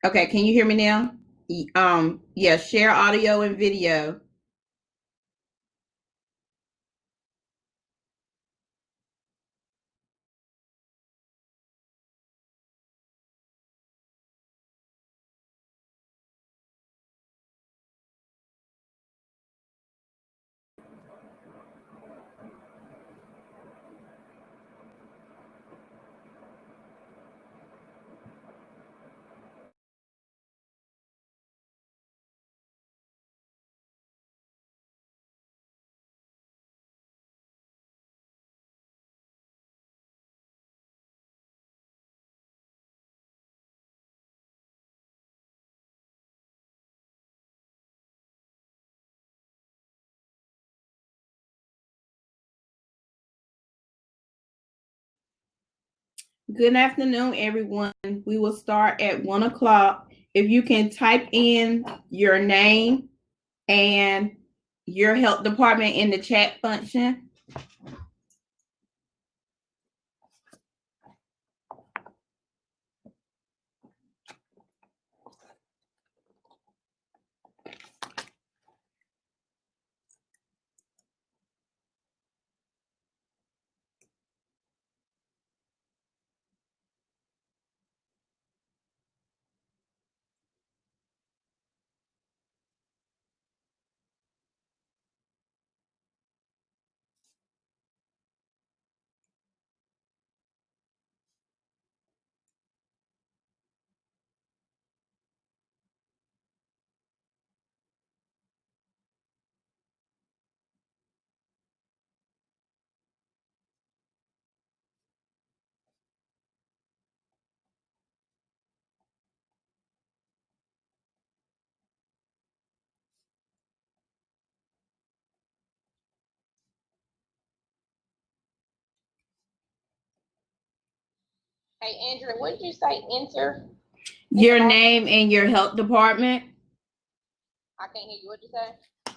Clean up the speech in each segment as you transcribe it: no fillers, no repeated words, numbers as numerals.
Okay, can you hear me now? Yeah, share audio and video. Good afternoon, everyone. We will start at 1 o'clock. If you can type in your name and your health department in the chat function. Hey, Andrea, what did you say? Enter your name and your health department. I can't hear you. What did you say?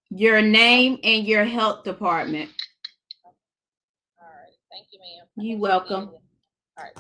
Your name and your health department. All right. Thank you, ma'am. You're welcome. All right.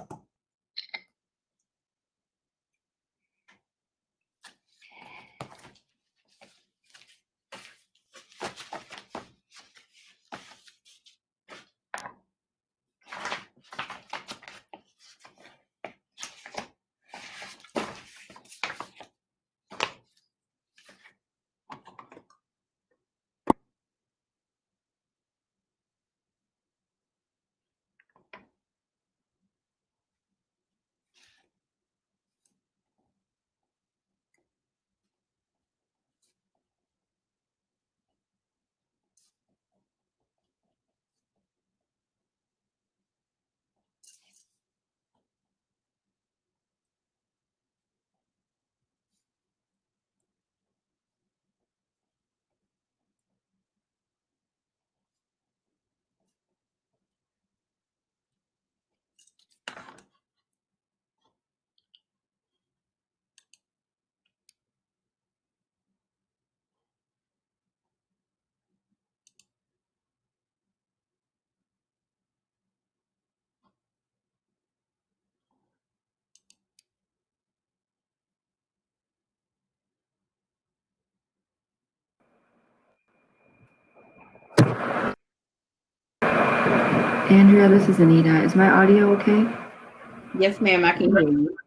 Andrea, this is Anita. Is my audio okay? Yes, ma'am, I can hear you.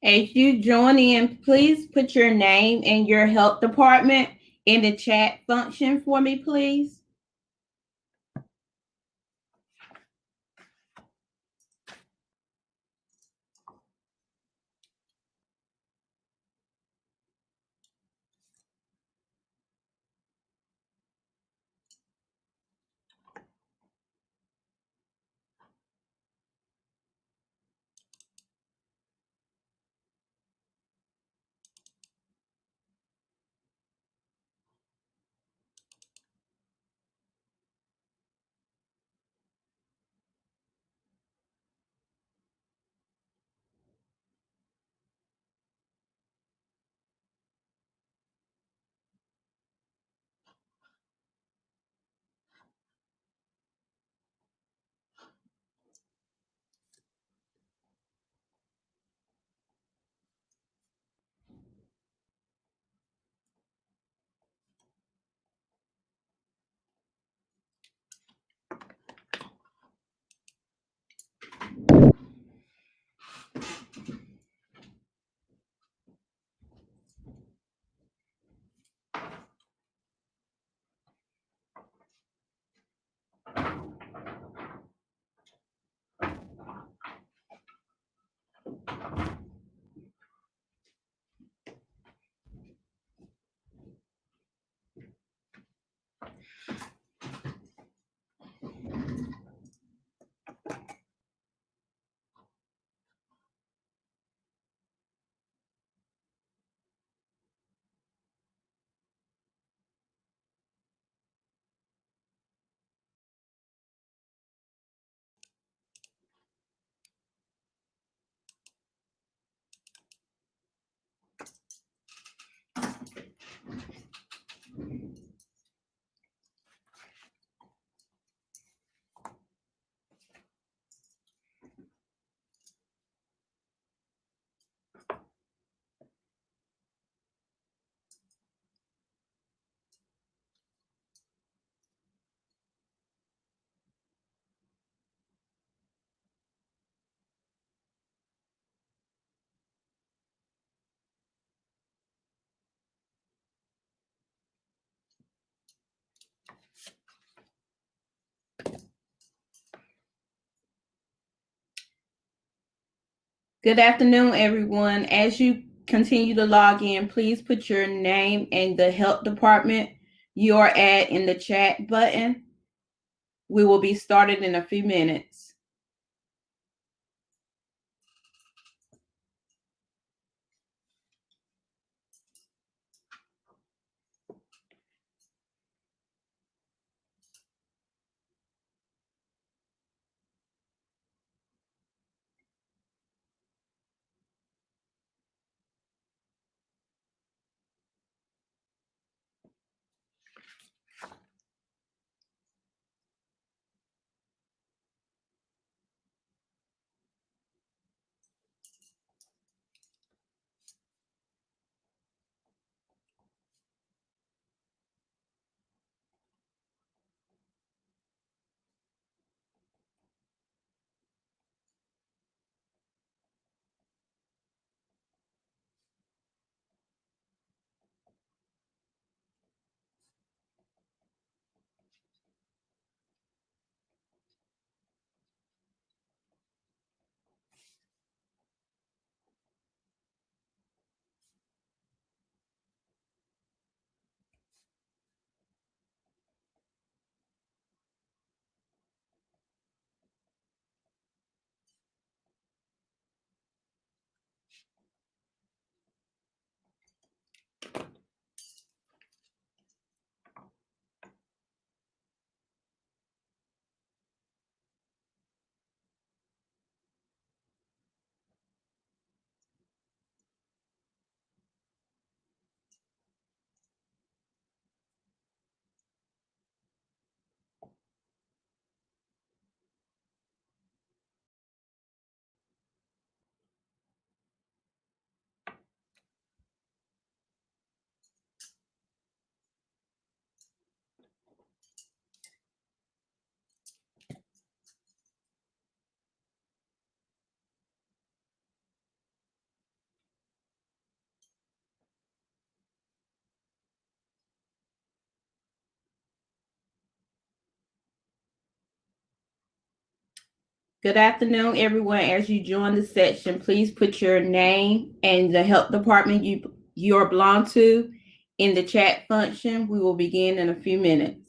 As you join in, please put your name and your health department in the chat function for me, please. Good afternoon, everyone. As you continue to log in, please put your name and the health department you are at in the chat button. We will be started in a few minutes. Good afternoon, everyone. As you join the section, please put your name and the health department you belong to in the chat function. We will begin in a few minutes.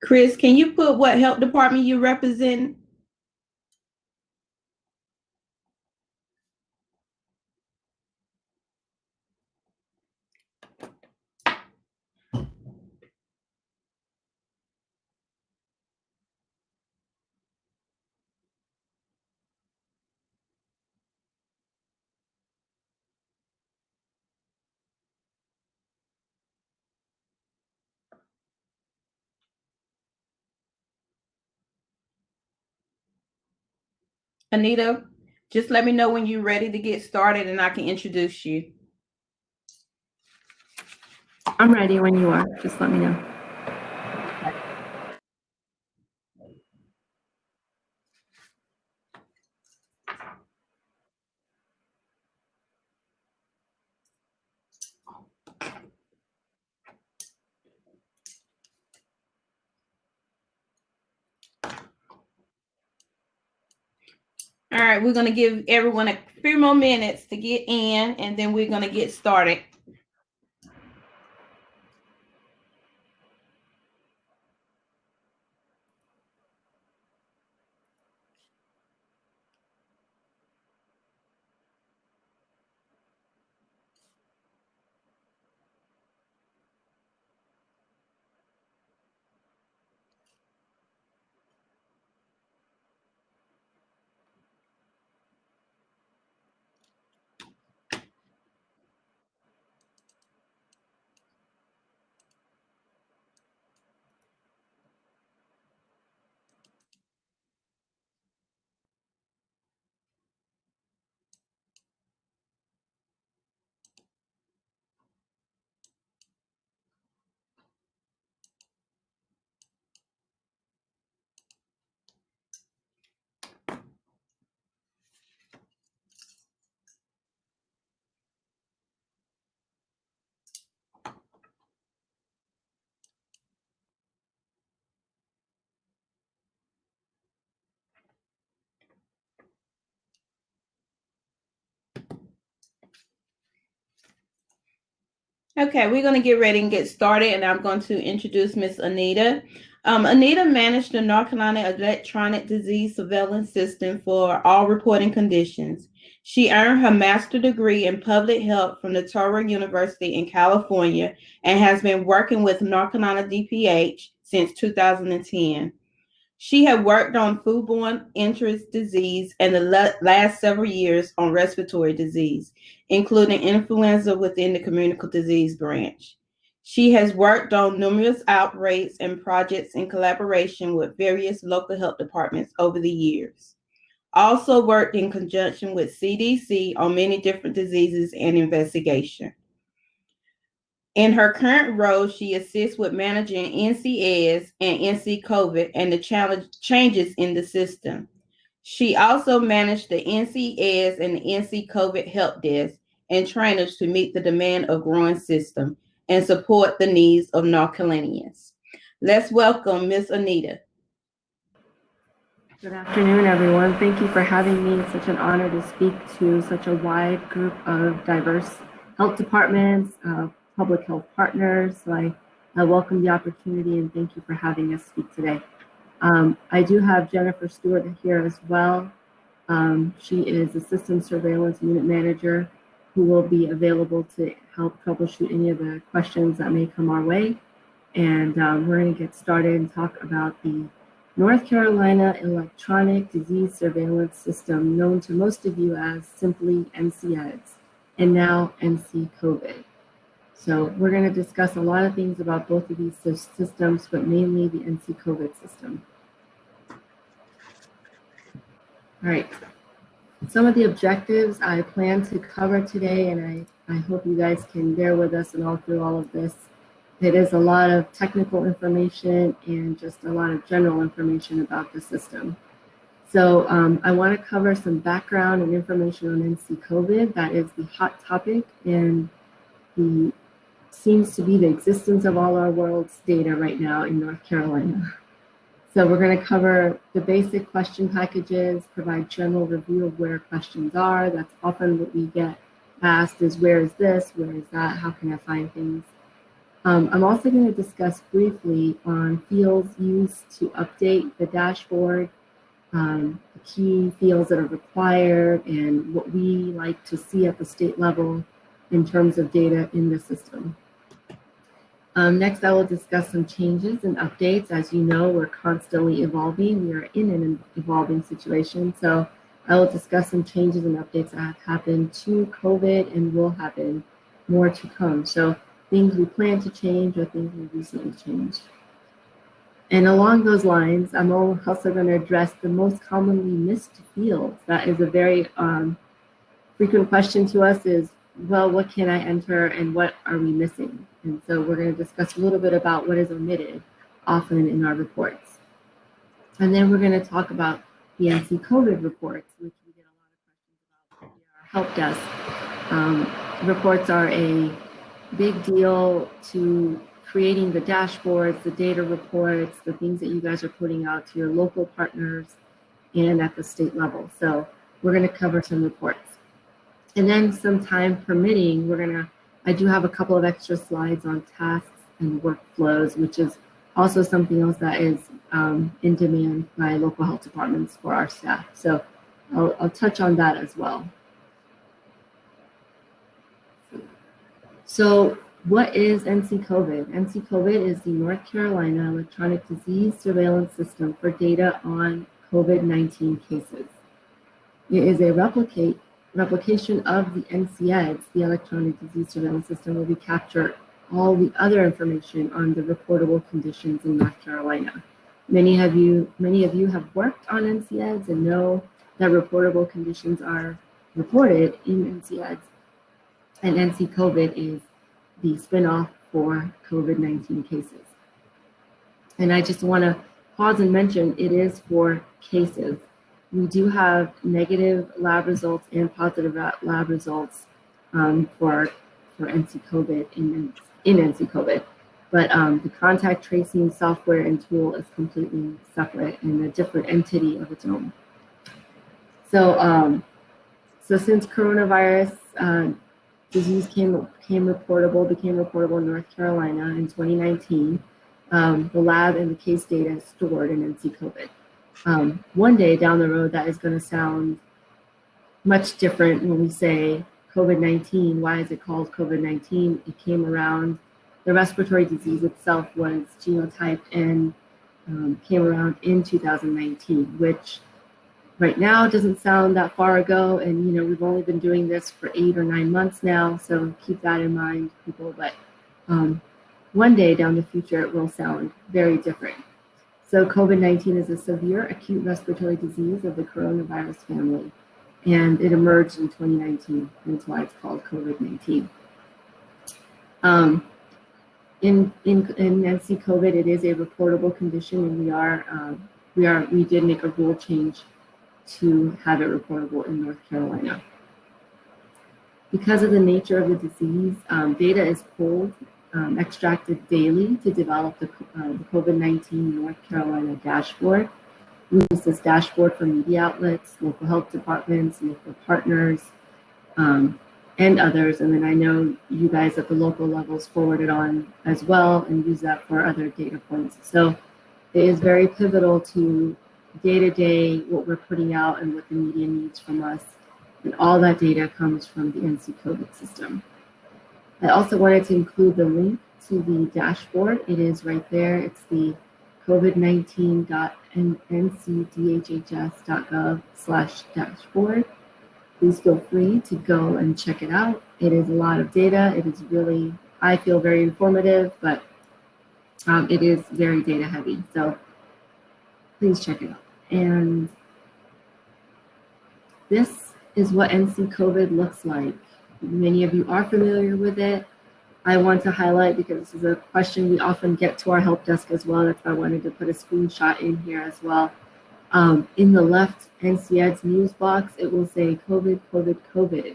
Chris, can you put what health department you represent? Anita, just let me know when you're ready to get started and I can introduce you. I'm ready when you are. Just let me know. All right, we're going to give everyone a few more minutes to get in, and then we're going to get started. Okay, we're going to get ready and get started, and I'm going to introduce Miss Anita. Anita managed the North Carolina Electronic Disease Surveillance System for all reporting conditions. She earned her master's degree in public health from the Torrey University in California and has been working with North Carolina DPH since 2010. She had worked on foodborne infectious disease and the last several years on respiratory disease, including influenza within the communicable disease branch. She has worked on numerous outbreaks and projects in collaboration with various local health departments over the years. Also worked in conjunction with CDC on many different diseases and investigation. In her current role, she assists with managing NCEDSS and NC COVID and the changes in the system. She also managed the NCEDSS and the NC COVID help desk and trainers to meet the demand of growing system and support the needs of North Carolinians. Let's welcome Miss Anita. Good afternoon, everyone. Thank you for having me. It's such an honor to speak to such a wide group of diverse health departments, public health partners. So I welcome the opportunity and thank you for having us speak today. I do have Jennifer Stewart here as well. She is the System Surveillance Unit Manager who will be available to help troubleshoot any of the questions that may come our way. And we're going to get started and talk about the North Carolina Electronic Disease Surveillance System, known to most of you as simply NCEDSS, and now NC-COVID. So we're going to discuss a lot of things about both of these systems, but mainly the NC-COVID system. All right. Some of the objectives I plan to cover today, and I hope you guys can bear with us and all through all of this. It is a lot of technical information and just a lot of general information about the system. So I want to cover some background and information on NC-COVID. That is the hot topic and seems to be the existence of all our world's data right now in North Carolina. So we're going to cover the basic question packages, provide general review of where questions are. That's often what we get asked is, where is this, where is that, how can I find things? I'm also going to discuss briefly on fields used to update the dashboard, the key fields that are required, and what we like to see at the state level in terms of data in the system. Next, I will discuss some changes and updates. As you know, we're constantly evolving. We are in an evolving situation. So I will discuss some changes and updates that have happened to COVID and will happen more to come. So things we plan to change or things we recently changed. And along those lines, I'm also going to address the most commonly missed fields. That is a very frequent question to us is, well, what can I enter and what are we missing? And so we're going to discuss a little bit about what is omitted often in our reports. And then we're going to talk about the NC-COVID reports, which we get a lot of questions about via our help desk. Reports are a big deal to creating the dashboards, the data reports, the things that you guys are putting out to your local partners and at the state level. So we're going to cover some reports. And then some time permitting, I do have a couple of extra slides on tasks and workflows, which is also something else that is in demand by local health departments for our staff. So I'll touch on that as well. So what is NC-COVID? NC-COVID is the North Carolina Electronic Disease Surveillance System for data on COVID-19 cases. It is a replication of the NCEDSS, the Electronic Disease Surveillance System, where we capture all the other information on the reportable conditions in North Carolina. Many of you have worked on NCEDSS and know that reportable conditions are reported in NCEDSS, and NC-COVID is the spinoff for COVID-19 cases. And I just want to pause and mention it is for cases. We do have negative lab results and positive lab results for NC-COVID in NC-COVID, but the contact tracing software and tool is completely separate and a different entity of its own. So, since coronavirus disease became reportable in North Carolina in 2019, the lab and the case data is stored in NC-COVID. One day down the road, that is going to sound much different when we say COVID-19. Why is it called COVID-19? It came around, the respiratory disease itself was genotyped and came around in 2019, which right now doesn't sound that far ago. And, we've only been doing this for 8 or 9 months now. So keep that in mind, people. But one day down the future, it will sound very different. So COVID-19 is a severe acute respiratory disease of the coronavirus family, and it emerged in 2019. That's why it's called COVID-19. In NC-COVID, it is a reportable condition, and we did make a rule change to have it reportable in North Carolina. Because of the nature of the disease, data is pulled, extracted daily to develop the COVID-19 North Carolina dashboard. We use this dashboard for media outlets, local health departments, local partners, and others. And then I know you guys at the local levels forward it on as well and use that for other data points. So it is very pivotal to day-to-day what we're putting out and what the media needs from us And all that data comes from the NC COVID system. I also wanted to include the link to the dashboard. It is right there. It's the covid19.ncdhhs.gov/dashboard. Please feel free to go and check it out. It is a lot of data. It is really, I feel, very informative, but it is very data heavy. So please check it out. And this is what NC COVID looks like. Many of you are familiar with it. I want to highlight, because this is a question we often get to our help desk as well. That's why I wanted to put a screenshot in here as well. In the left NCEDSS news box, it will say COVID, COVID, COVID.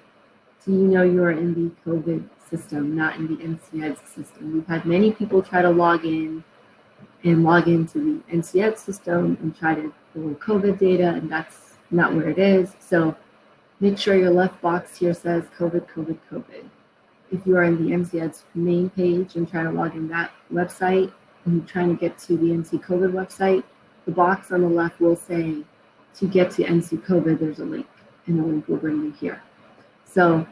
So you know you are in the COVID system, not in the NCEDSS system. We've had many people try to log in and log into the NCEDSS system and try to pull COVID data, and that's not where it is. So make sure your left box here says COVID, COVID, COVID. If you are in the NCEDSS main page and try to log in that website and you're trying to get to the NC COVID website, the box on the left will say, to get to NC COVID, there's a link, and the link will bring you here. So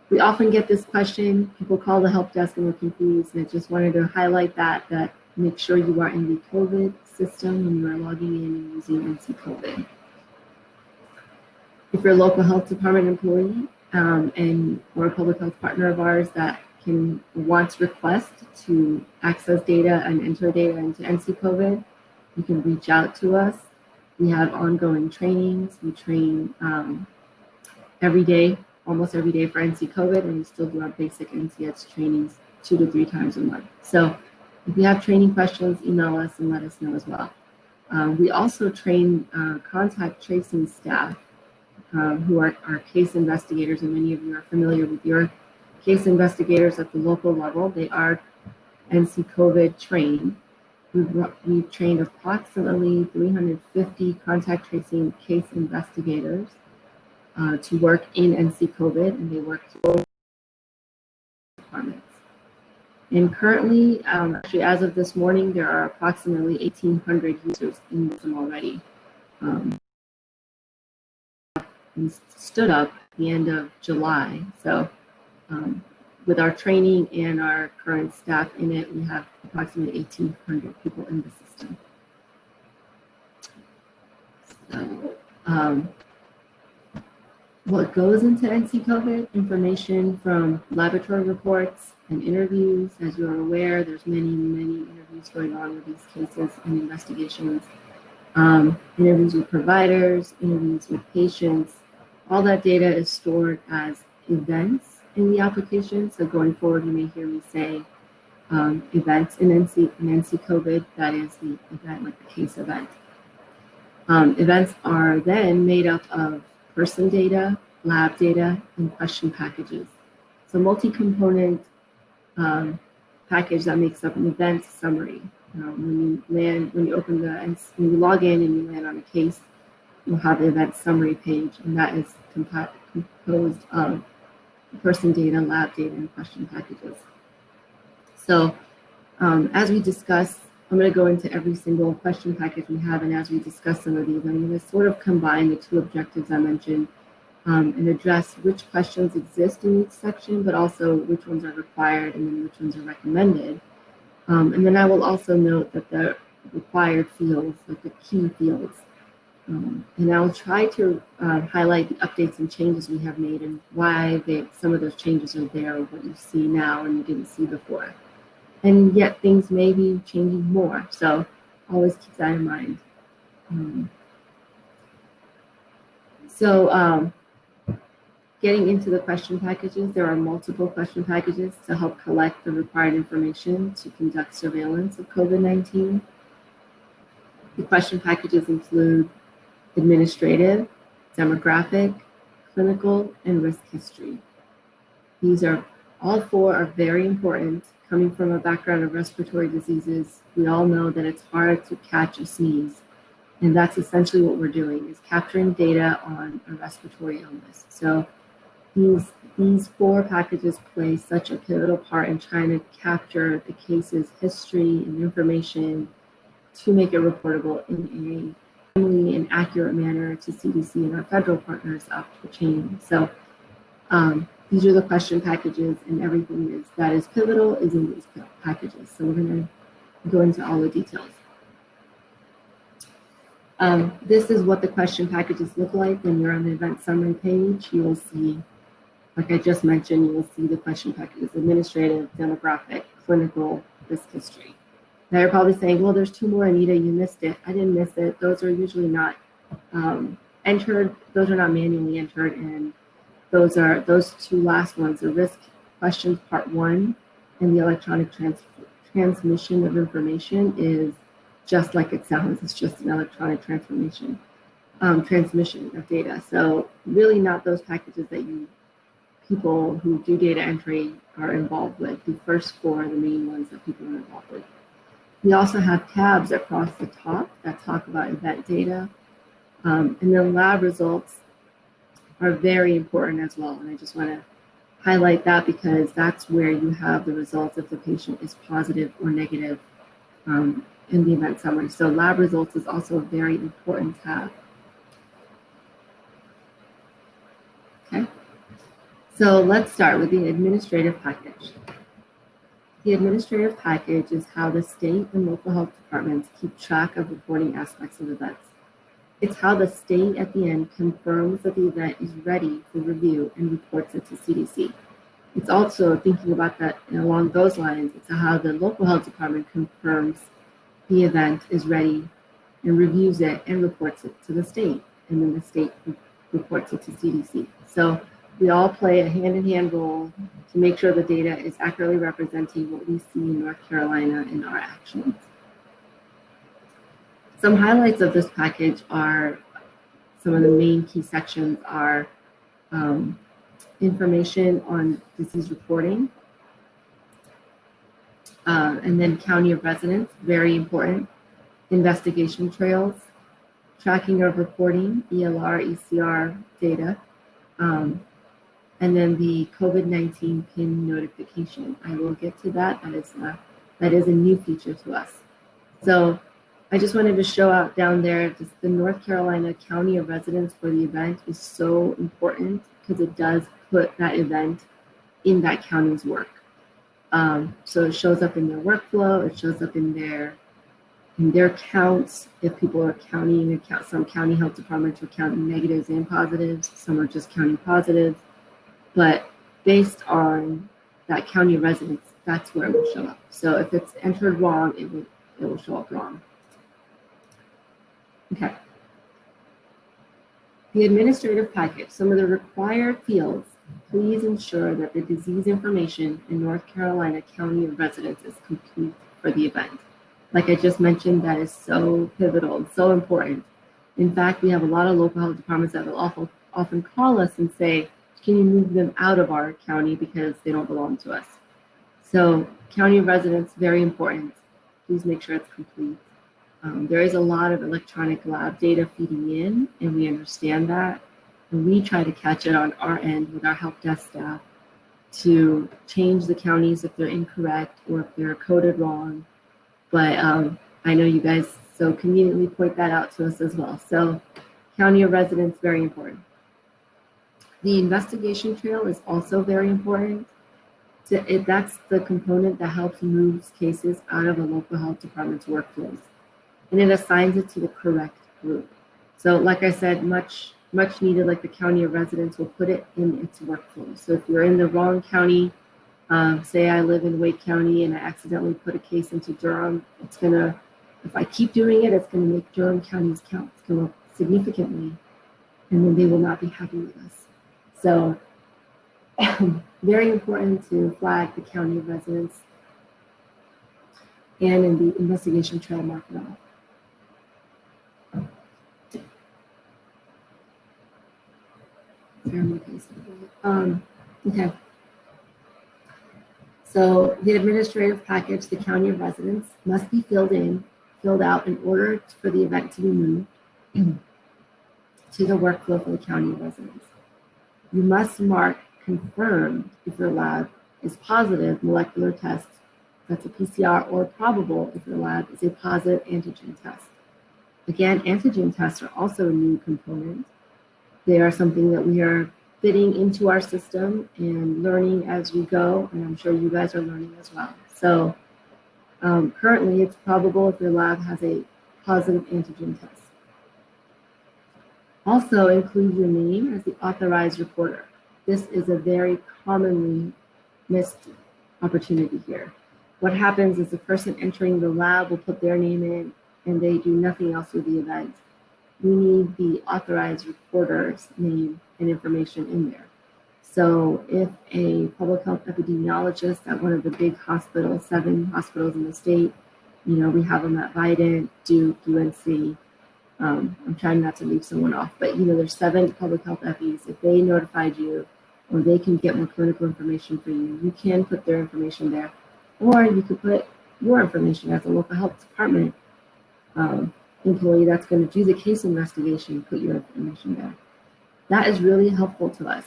we often get this question. People call the help desk and we're confused, and I just wanted to highlight that make sure you are in the COVID system when you are logging in and using NC COVID. If you're a local health department employee or a public health partner of ours that wants to request to access data and enter data into NC COVID, you can reach out to us. We have ongoing trainings. We train every day, almost every day for NC COVID, and we still do our basic NCEDSS trainings 2 to 3 times a month. So if you have training questions, email us and let us know as well. We also train contact tracing staff who are our case investigators, and many of you are familiar with your case investigators at the local level. They are NC COVID trained. We've trained approximately 350 contact tracing case investigators to work in NC COVID, and they work through departments. And currently, actually as of this morning, there are approximately 1,800 users in the system already. We stood up at the end of July. So with our training and our current staff in it, we have approximately 1,800 people in the system. So what goes into NC COVID? Information from laboratory reports and interviews. As you are aware, there's many interviews going on with these cases and investigations. Interviews with providers, interviews with patients. All that data is stored as events in the application. So going forward, you may hear me say events in NC COVID. That is the event, like the case event. Events are then made up of person data, lab data, and question packages. So multi-component package that makes up an event summary. When you log in and you land on a case, you'll have the event summary page, and that is composed of person data, lab data, and question packages. So as we discuss, I'm going to go into every single question package we have, and as we discuss some of these, I'm going to sort of combine the 2 objectives I mentioned and address which questions exist in each section, but also which ones are required and then which ones are recommended. And then I will also note that the required fields, like the key fields, and I'll try to highlight the updates and changes we have made and why some of those changes are there, what you see now and you didn't see before. And yet things may be changing more, so always keep that in mind. Getting into the question packages, there are multiple question packages to help collect the required information to conduct surveillance of COVID-19. The question packages include administrative, demographic, clinical, and risk history. These are all 4 are very important. Coming from a background of respiratory diseases, we all know that it's hard to catch a sneeze. And that's essentially what we're doing, is capturing data on a respiratory illness. So these 4 packages play such a pivotal part in trying to capture the case's history and information to make it reportable in a timely and accurate manner to CDC and our federal partners up the chain. So these are the question packages, and everything that is pivotal is in these packages. So we're going to go into all the details. This is what the question packages look like. When you're on the event summary page, you will see, like I just mentioned, you will see the question packages: administrative, demographic, clinical, risk history. Now you're probably saying, well, there's 2 more, Anita, you missed it. I didn't miss it. Those are usually not entered. Those are not manually entered, and those 2 last ones, the risk questions part 1 and the electronic transmission of information, is just like it sounds. It's just an electronic transmission of data. So really not those packages that people who do data entry are involved with. The first 4 are the main ones that people are involved with. We also have tabs across the top that talk about event data. And then lab results are very important as well. And I just want to highlight that because that's where you have the results if the patient is positive or negative in the event summary. So lab results is also a very important tab. Okay, so let's start with the administrative package. The administrative package is how the state and local health departments keep track of reporting aspects of events. It's how the state at the end confirms that the event is ready for review and reports it to CDC. It's also thinking about that along those lines. It's how the local health department confirms the event is ready and reviews it and reports it to the state. And then the state reports it to CDC. So we all play a hand-in-hand role to make sure the data is accurately representing what we see in North Carolina in our actions. Some highlights of this package are, some of the main key sections are information on disease reporting, and then county of residence, very important, investigation trails, tracking of reporting, ELR, ECR data, and then the COVID-19 PIN notification. I will get to that. That is a new feature to us. So I just wanted to show out down there, just the North Carolina County of Residence for the event is so important because it does put that event in that county's work. So it shows up in their workflow, it shows up in their counts. If people are counting, some county health departments are counting negatives and positives, some are just counting positives. But based on that county of residence, that's where it will show up. So if it's entered wrong, it will show up wrong. Okay. The administrative package, some of the required fields, please ensure that the disease information in North Carolina County of Residence is complete for the event. Like I just mentioned, that is so pivotal and so important. In fact, we have a lot of local health departments that will often call us and say, can you move them out of our county because they don't belong to us? So county of residence, very important. Please make sure it's complete. There is a lot of electronic lab data feeding in, and we understand that. And we try to catch it on our end with our help desk staff to change the counties if they're incorrect or if they're coded wrong. But I know you guys so conveniently point that out to us as well. So county of residence, very important. The investigation trail is also very important. That's the component that helps move cases out of a local health department's workflows. And it assigns it to the correct group. So like I said, much needed, like the county of residence will put it in its workflow. So if you're in the wrong county, say I live in Wake County and I accidentally put a case into Durham, it's gonna, if I keep doing it, it's gonna make Durham counties count. It's gonna significantly, and then they will not be happy with us. So very important to flag the county of residence and in the investigation trail, mark it off. Okay. So the administrative package, the county of residence, must be filled out in order for the event to be moved to the workflow for the county of residence. You must mark confirmed if your lab is positive molecular test, that's a PCR, or probable if your lab is a positive antigen test. Again, antigen tests are also a new component. They are something that we are fitting into our system and learning as we go, and I'm sure you guys are learning as well. So currently, it's probable if your lab has a positive antigen test. Also, include your name as the authorized reporter. This is a very commonly missed opportunity here. What happens is the person entering the lab will put their name in and they do nothing else with the event. We need the authorized reporter's name and information in there. So if a public health epidemiologist at one of the big hospitals, 7 hospitals in the state, we have them at Vidant, Duke, UNC, I'm trying not to leave someone off, but there's 7 public health epis. If they notified you or they can get more clinical information for you, you can put their information there. Or you could put your information as a local health department employee that's going to do the case investigation, put your information there. That is really helpful to us.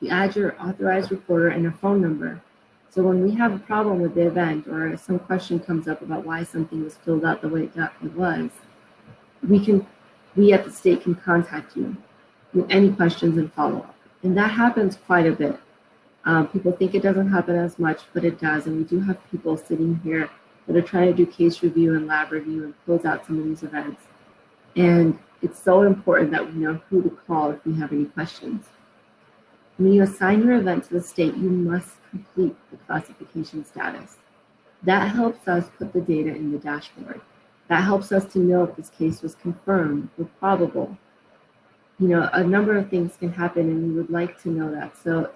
You add your authorized reporter and a phone number. So when we have a problem with the event or some question comes up about why something was filled out the way it was, we at the state can contact you with any questions and follow up. And that happens quite a bit. People think it doesn't happen as much, but it does. And we do have people sitting here that are trying to do case review and lab review and close out some of these events. And it's so important that we know who to call if we have any questions. When you assign your event to the state, you must complete the classification status. That helps us put the data in the dashboard. That helps us to know if this case was confirmed or probable. A number of things can happen and we would like to know that. So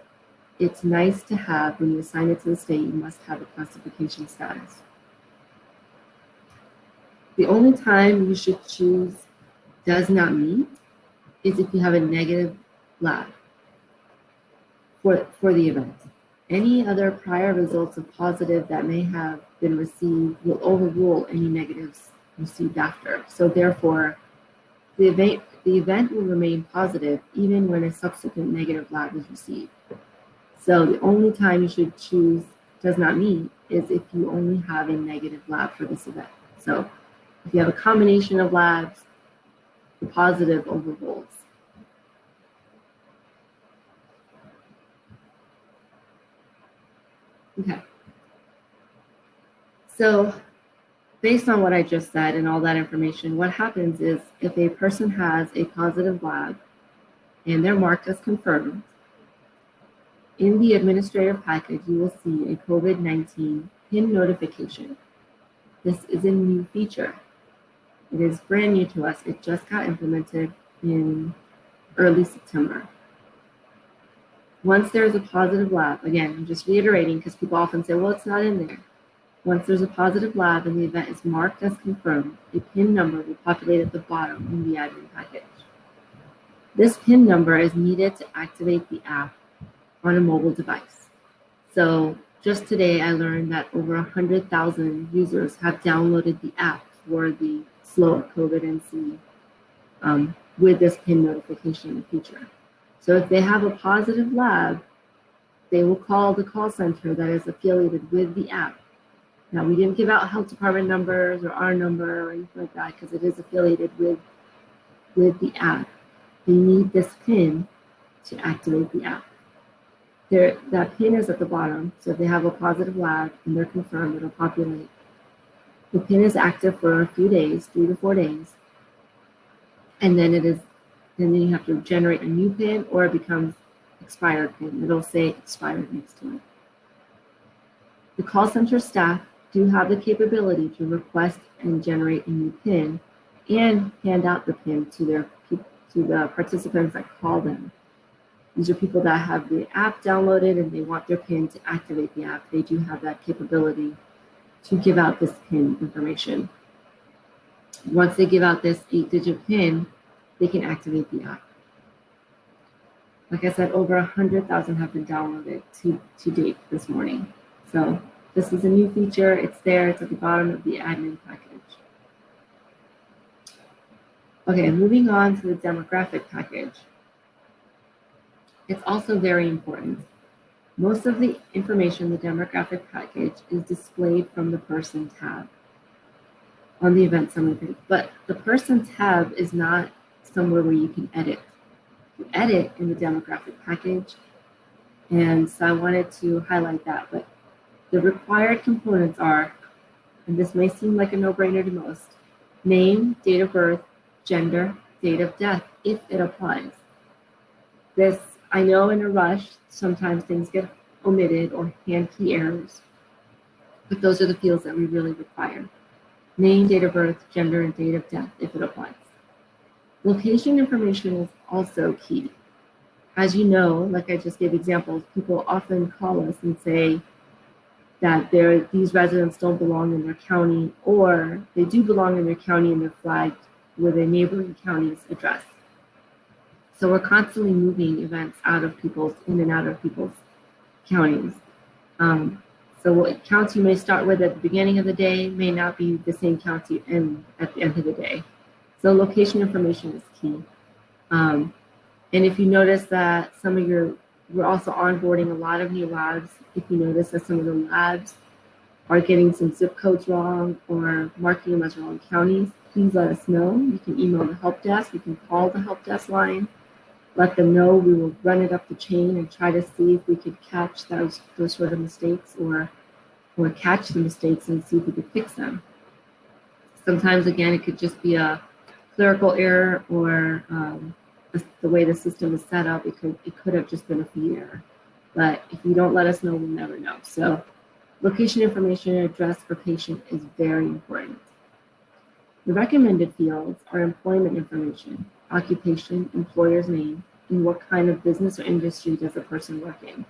it's nice to have, when you assign it to the state, you must have a classification status. The only time you should choose does not meet is if you have a negative lab for the event. Any other prior results of positive that may have been received will overrule any negatives received after. So therefore, the event will remain positive even when a subsequent negative lab is received. So the only time you should choose does not meet is if you only have a negative lab for this event. So if you have a combination of labs, the positive overrules. Okay. So based on what I just said and all that information, what happens is if a person has a positive lab and they're marked as confirmed, in the administrative package, you will see a COVID-19 PIN notification. This is a new feature. It is brand new to us. It just got implemented in early September. Once there's a positive lab, again, I'm just reiterating because people often say, well, it's not in there. Once there's a positive lab and the event is marked as confirmed, a PIN number will populate at the bottom in the admin package. This PIN number is needed to activate the app on a mobile device. So just today, I learned that over 100,000 users have downloaded the app for the Slow COVID NC with this PIN notification feature. So if they have a positive lab, they will call the call center that is affiliated with the app. Now, we didn't give out health department numbers or our number or anything like that because it is affiliated with the app. They need this PIN to activate the app. That PIN is at the bottom, so if they have a positive lab and they're confirmed, it'll populate. The PIN is active for a few days, 3 to 4 days, and then you have to generate a new PIN or it becomes expired PIN. It'll say expired next to it. The call center staff do have the capability to request and generate a new PIN and hand out the PIN to the participants that call them. These are people that have the app downloaded and they want their PIN to activate the app. They do have that capability to give out this PIN information. Once they give out this 8-digit PIN, they can activate the app. Like I said, over 100,000 have been downloaded to date this morning. So this is a new feature. It's there. It's at the bottom of the admin package. Okay, moving on to the demographic package. It's also very important. Most of the information in the demographic package is displayed from the Person tab. on the event summary page. But the person tab is not somewhere where you can edit. You edit in the demographic package. And so I wanted to highlight that. But the required components are, and this may seem like a no-brainer to most, name, date of birth, gender, date of death, if it applies. This, I know in a rush, sometimes things get omitted or hand key errors, but those are the fields that we really require. Name, date of birth, gender, and date of death, if it applies. Location information is also key. As you know, like I just gave examples, people often call us and say that these residents don't belong in their county, or they do belong in their county and they're flagged with a neighboring county's address. So we're constantly moving events in and out of people's counties. So what county you may start with at the beginning of the day may not be the same county at the end of the day. So location information is key. And if you notice that we're also onboarding a lot of new labs. If you notice that some of the labs are getting some zip codes wrong or marking them as wrong counties, please let us know. You can email the help desk. You can call the help desk line. Let them know. We will run it up the chain and try to see if we could catch those sort of mistakes or catch the mistakes and see if we could fix them. Sometimes, again, it could just be a clerical error or the way the system is set up. It could have just been a feed error. But if you don't let us know, we'll never know. So location information and address for patient is very important. The recommended fields are employment information, occupation, employer's name, and what kind of business or industry does the person work in.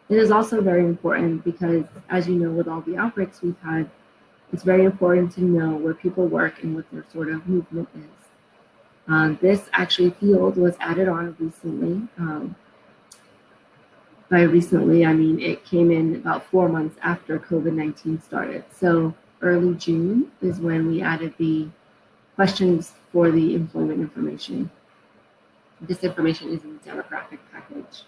It is also very important because, as you know, with all the outbreaks we've had, it's very important to know where people work and what their sort of movement is. This actually field was added on recently. By recently, I mean it came in about 4 months after COVID-19 started. So early June is when we added the questions for the employment information. This information is in the demographic package.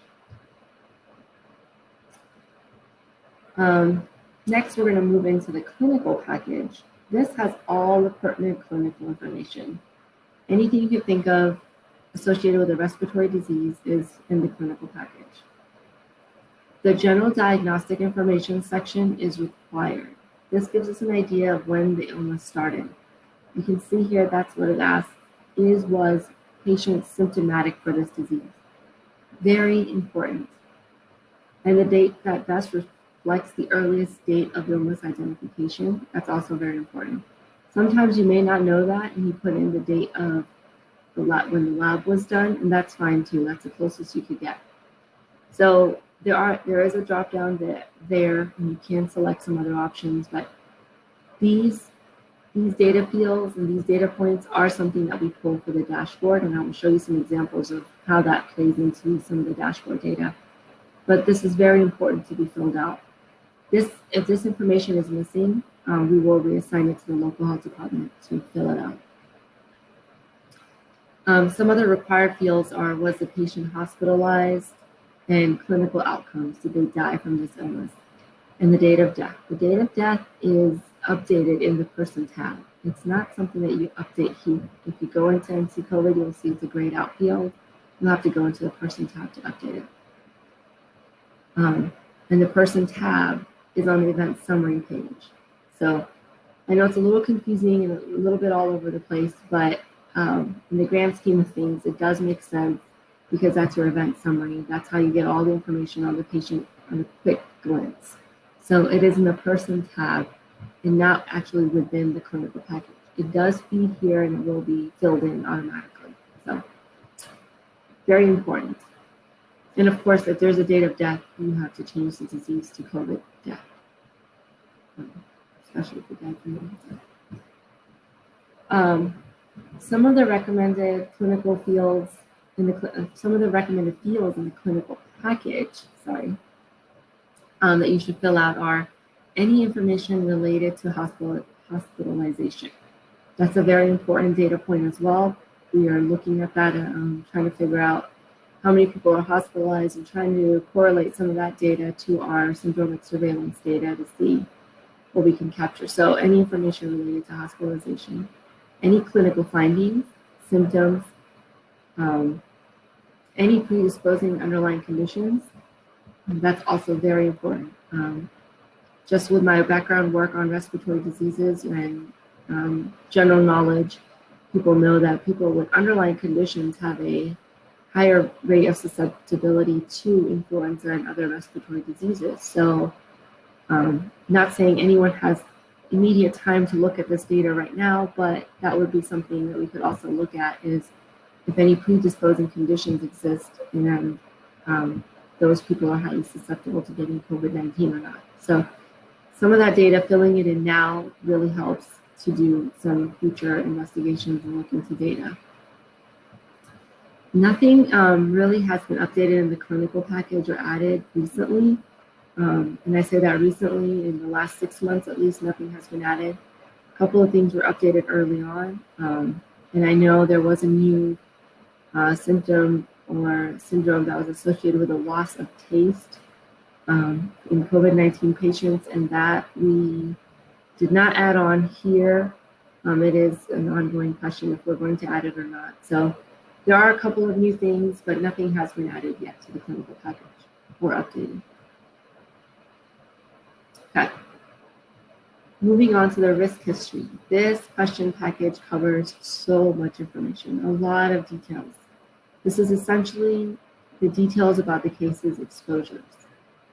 Next, we're going to move into the clinical package. This has all the pertinent clinical information. Anything you can think of associated with a respiratory disease is in the clinical package. The general diagnostic information section is required. This gives us an idea of when the illness started. You can see here that's what it asks, was patient symptomatic for this disease? Very important. And the date that best reflects the earliest date of illness identification, that's also very important. Sometimes you may not know that and you put in the date of when the lab was done, and that's fine too. That's the closest you could get. So there is a drop down there, and you can select some other options, but these data fields and these data points are something that we pull for the dashboard, and I will show you some examples of how that plays into some of the dashboard data. But this is very important to be filled out. If this information is missing, we will reassign it to the local health department to fill it out. Some other required fields are: was the patient hospitalized, and clinical outcomes. Did they die from this illness? And the date of death. The date of death is updated in the person tab. It's not something that you update here. If you go into NC/COVID, you'll see it's a grayed out field. You'll have to go into the person tab to update it. And the person tab is on the event summary page. So I know it's a little confusing and a little bit all over the place, but in the grand scheme of things, it does make sense because that's your event summary. That's how you get all the information on the patient on a quick glance. So it is in the person tab and not actually within the clinical package. It does feed here and it will be filled in automatically. So very important. And of course, if there's a date of death, you have to change the disease to COVID death, especially if you're dead from illness. Some of the recommended clinical fields some of the recommended fields in the clinical package, that you should fill out are any information related to hospitalization. That's a very important data point as well. We are looking at that and trying to figure out how many people are hospitalized and trying to correlate some of that data to our syndromic surveillance data to see what we can capture. So any information related to hospitalization, any clinical findings, symptoms, any predisposing underlying conditions, that's also very important. Just with my background work on respiratory diseases and general knowledge, people know that people with underlying conditions have a higher rate of susceptibility to influenza and other respiratory diseases. So not saying anyone has immediate time to look at this data right now, but that would be something that we could also look at, is if any predisposing conditions exist and those people are highly susceptible to getting COVID-19 or not. So some of that data, filling it in now, really helps to do some future investigations and look into data. Nothing really has been updated in the clinical package or added recently. And I say that recently, in the last 6 months at least, nothing has been added. A couple of things were updated early on. And I know there was a new symptom or syndrome that was associated with a loss of taste in COVID-19 patients, and that we did not add on here. It is an ongoing question if we're going to add it or not. So there are a couple of new things, but nothing has been added yet to the clinical package or updated. Okay. Moving on to the risk history. This question package covers so much information, a lot of details. This is essentially the details about the case's exposures.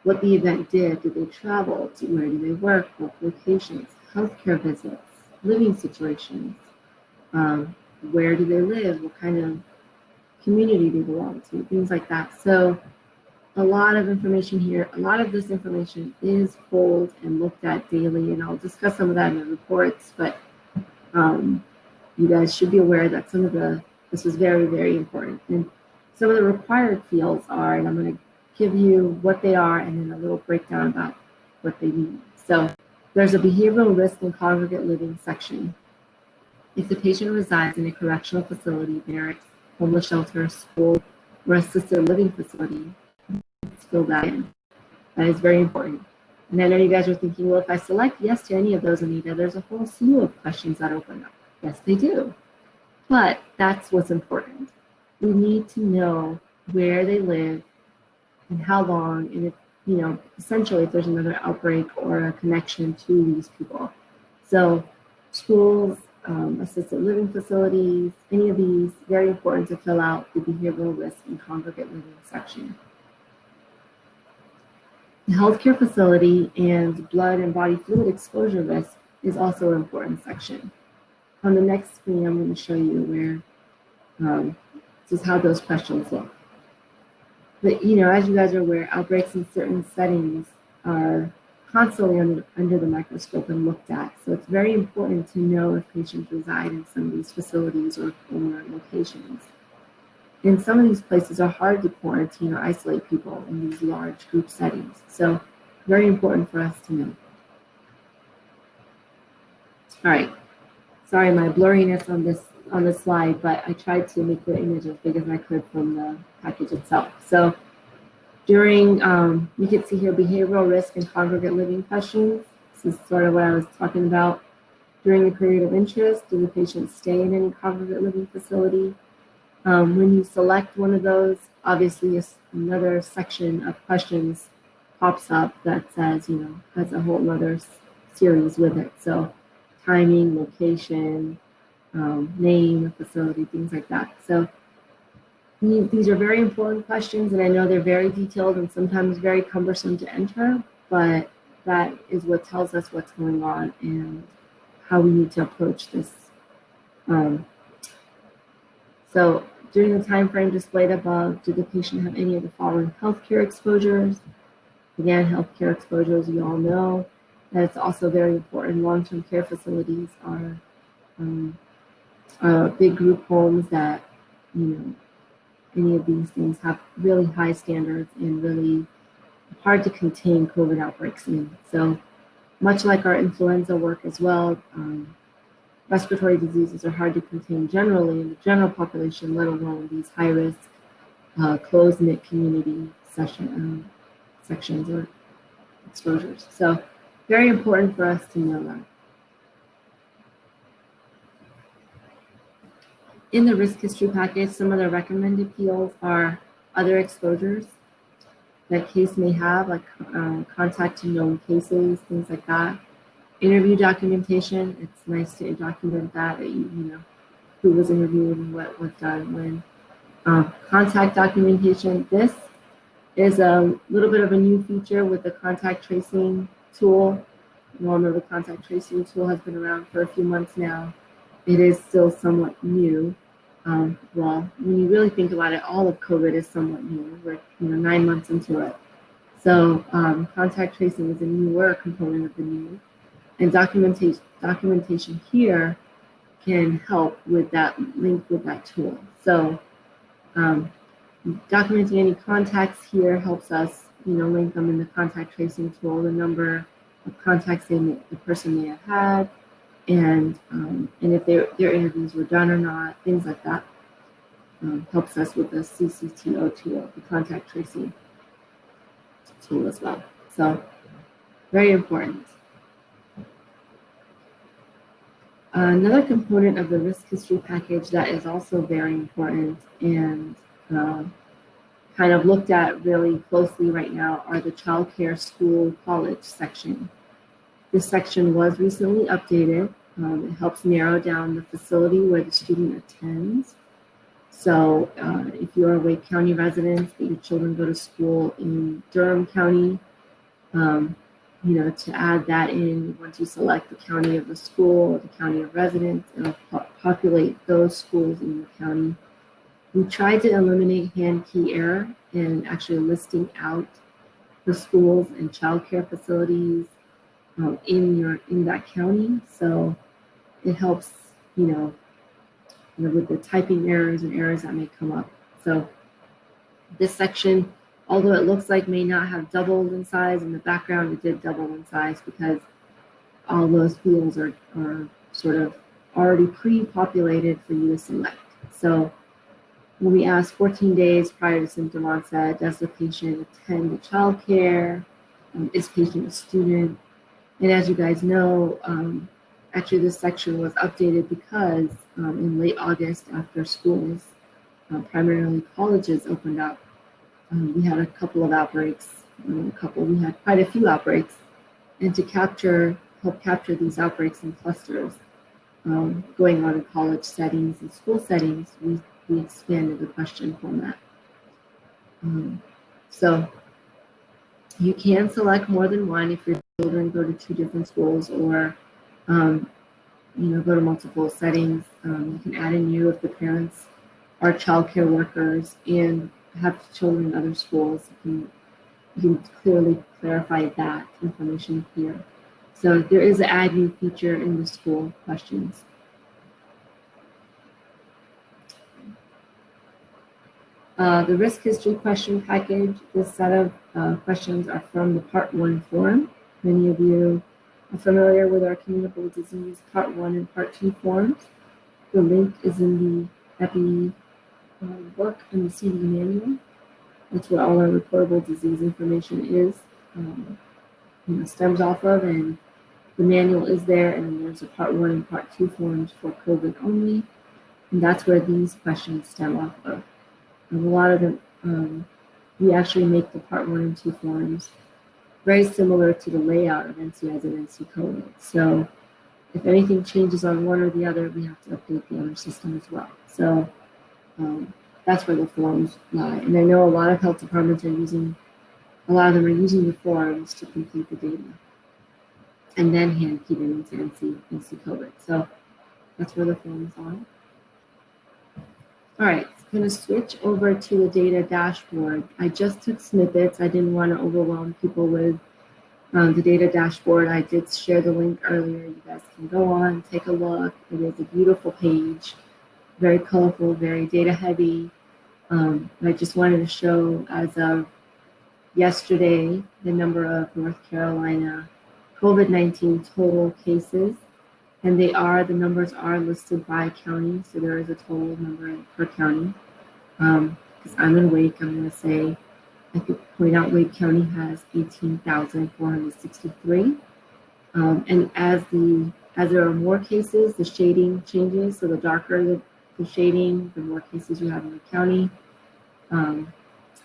What the event did they travel to, where do they work, what locations, healthcare visits, living situations, where do they live, what kind of community they belong to, things like that. So a lot of information here. A lot of this information is pulled and looked at daily, and I'll discuss some of that in the reports, but you guys should be aware that this is very, very important. And some of the required fields are, and I'm going to give you what they are and then a little breakdown about what they mean. So there's a behavioral risk and congregate living section. If the patient resides in a correctional facility, barracks, homeless shelter, school, or assisted living facility, let's fill that in. That is very important. And I know you guys are thinking, well, if I select yes to any of those, Anita, there's a whole slew of questions that open up. Yes, they do. But that's what's important. We need to know where they live and how long, and if, essentially if there's another outbreak or a connection to these people. So schools, assisted living facilities, any of these, very important to fill out the behavioral risk and congregate living section. The healthcare facility and blood and body fluid exposure risk is also an important section. On the next screen, I'm going to show you where, this is how those questions look. But, as you guys are aware, outbreaks in certain settings are constantly under the microscope and looked at. So it's very important to know if patients reside in some of these facilities or locations. And some of these places are hard to quarantine or isolate people in these large group settings. So very important for us to know. All right. Sorry, my blurriness on this slide, but I tried to make the image as big as I could from the package itself. So during, you can see here behavioral risk and congregate living questions. This is sort of what I was talking about. During the period of interest, do the patients stay in any congregate living facility? When you select one of those, obviously another section of questions pops up that says, has a whole other series with it. So timing, location, name of facility, things like that. So these are very important questions, and I know they're very detailed and sometimes very cumbersome to enter, but that is what tells us what's going on and how we need to approach this. So during the time frame displayed above, did the patient have any of the following healthcare exposures? Again, healthcare exposures, you all know that it's also very important. Long-term care facilities are big group homes that, any of these things have really high standards and really hard to contain COVID outbreaks in. So much like our influenza work as well, respiratory diseases are hard to contain generally in the general population, let alone these high-risk, closed-knit community sections or exposures. So very important for us to know that. In the risk history package, some of the recommended fields are other exposures that case may have, like contact to known cases, things like that. Interview documentation, it's nice to document that you know, who was interviewed and what was done when. Contact documentation, this is a little bit of a new feature with the contact tracing tool. You all know the contact tracing tool has been around for a few months now. It is still somewhat new. Well, when you really think about it, all of COVID is somewhat new. We're 9 months into it. So contact tracing is a newer component of the new. And documentation here can help with that link with that tool. So documenting any contacts here helps us, link them in the contact tracing tool, the number of contacts the person may have had, and if their interviews were done or not, things like that. Helps us with the CCTO tool, the contact tracing tool as well. So very important. Another component of the risk history package that is also very important and kind of looked at really closely right now are the child care school college section. This section was recently updated. It helps narrow down the facility where the student attends. So if you're a Wake County resident, that your children go to school in Durham County, to add that in, once you select the county of the school or the county of residence, it'll populate those schools in your county. We tried to eliminate hand key error and actually listing out the schools and childcare facilities in that county. So it helps, with the typing errors and errors that may come up. So this section, although it looks like may not have doubled in size, in the background it did double in size because all those fields are sort of already pre-populated for you to select. So when we ask 14 days prior to symptom onset, does the patient attend the child care? Is patient a student? And as you guys know, actually this section was updated because in late August, after schools, primarily colleges, opened up, we had a couple of outbreaks. We had quite a few outbreaks, and to help capture these outbreaks in clusters going on in college settings and school settings, we expanded the question format. So you can select more than one if your children go to 2 different schools or go to multiple settings. You can add in you if the parents are child care workers and have children in other schools. You can clearly clarify that information here. So there is an add new feature in the school questions. The risk history question package, this set of questions are from the Part 1 form. Many of you are familiar with our communicable disease Part 1 and Part 2 forms. The link is in the EPI book and the CD manual. That's where all our reportable disease information is, stems off of, and the manual is there, and then there's a Part 1 and Part 2 forms for COVID only, and that's where these questions stem off of. And a lot of them, we actually make the Part 1 and 2 forms very similar to the layout of NCEDSS and NC-COVID. So if anything changes on one or the other, we have to update the other system as well. So that's where the forms lie. And I know a lot of health departments are using the forms to complete the data and then hand key them into NC-COVID. So that's where the forms are. All right, I'm going to switch over to the data dashboard. I just took snippets. I didn't want to overwhelm people with the data dashboard. I did share the link earlier. You guys can go on, take a look. It is a beautiful page, very colorful, very data heavy. I just wanted to show, as of yesterday, the number of North Carolina COVID-19 total cases. And the numbers are listed by county, so there is a total number per county. Because I'm in Wake, I'm going to say, I could point out Wake County has 18,463. And as there are more cases, the shading changes. So the darker the shading, the more cases you have in the county.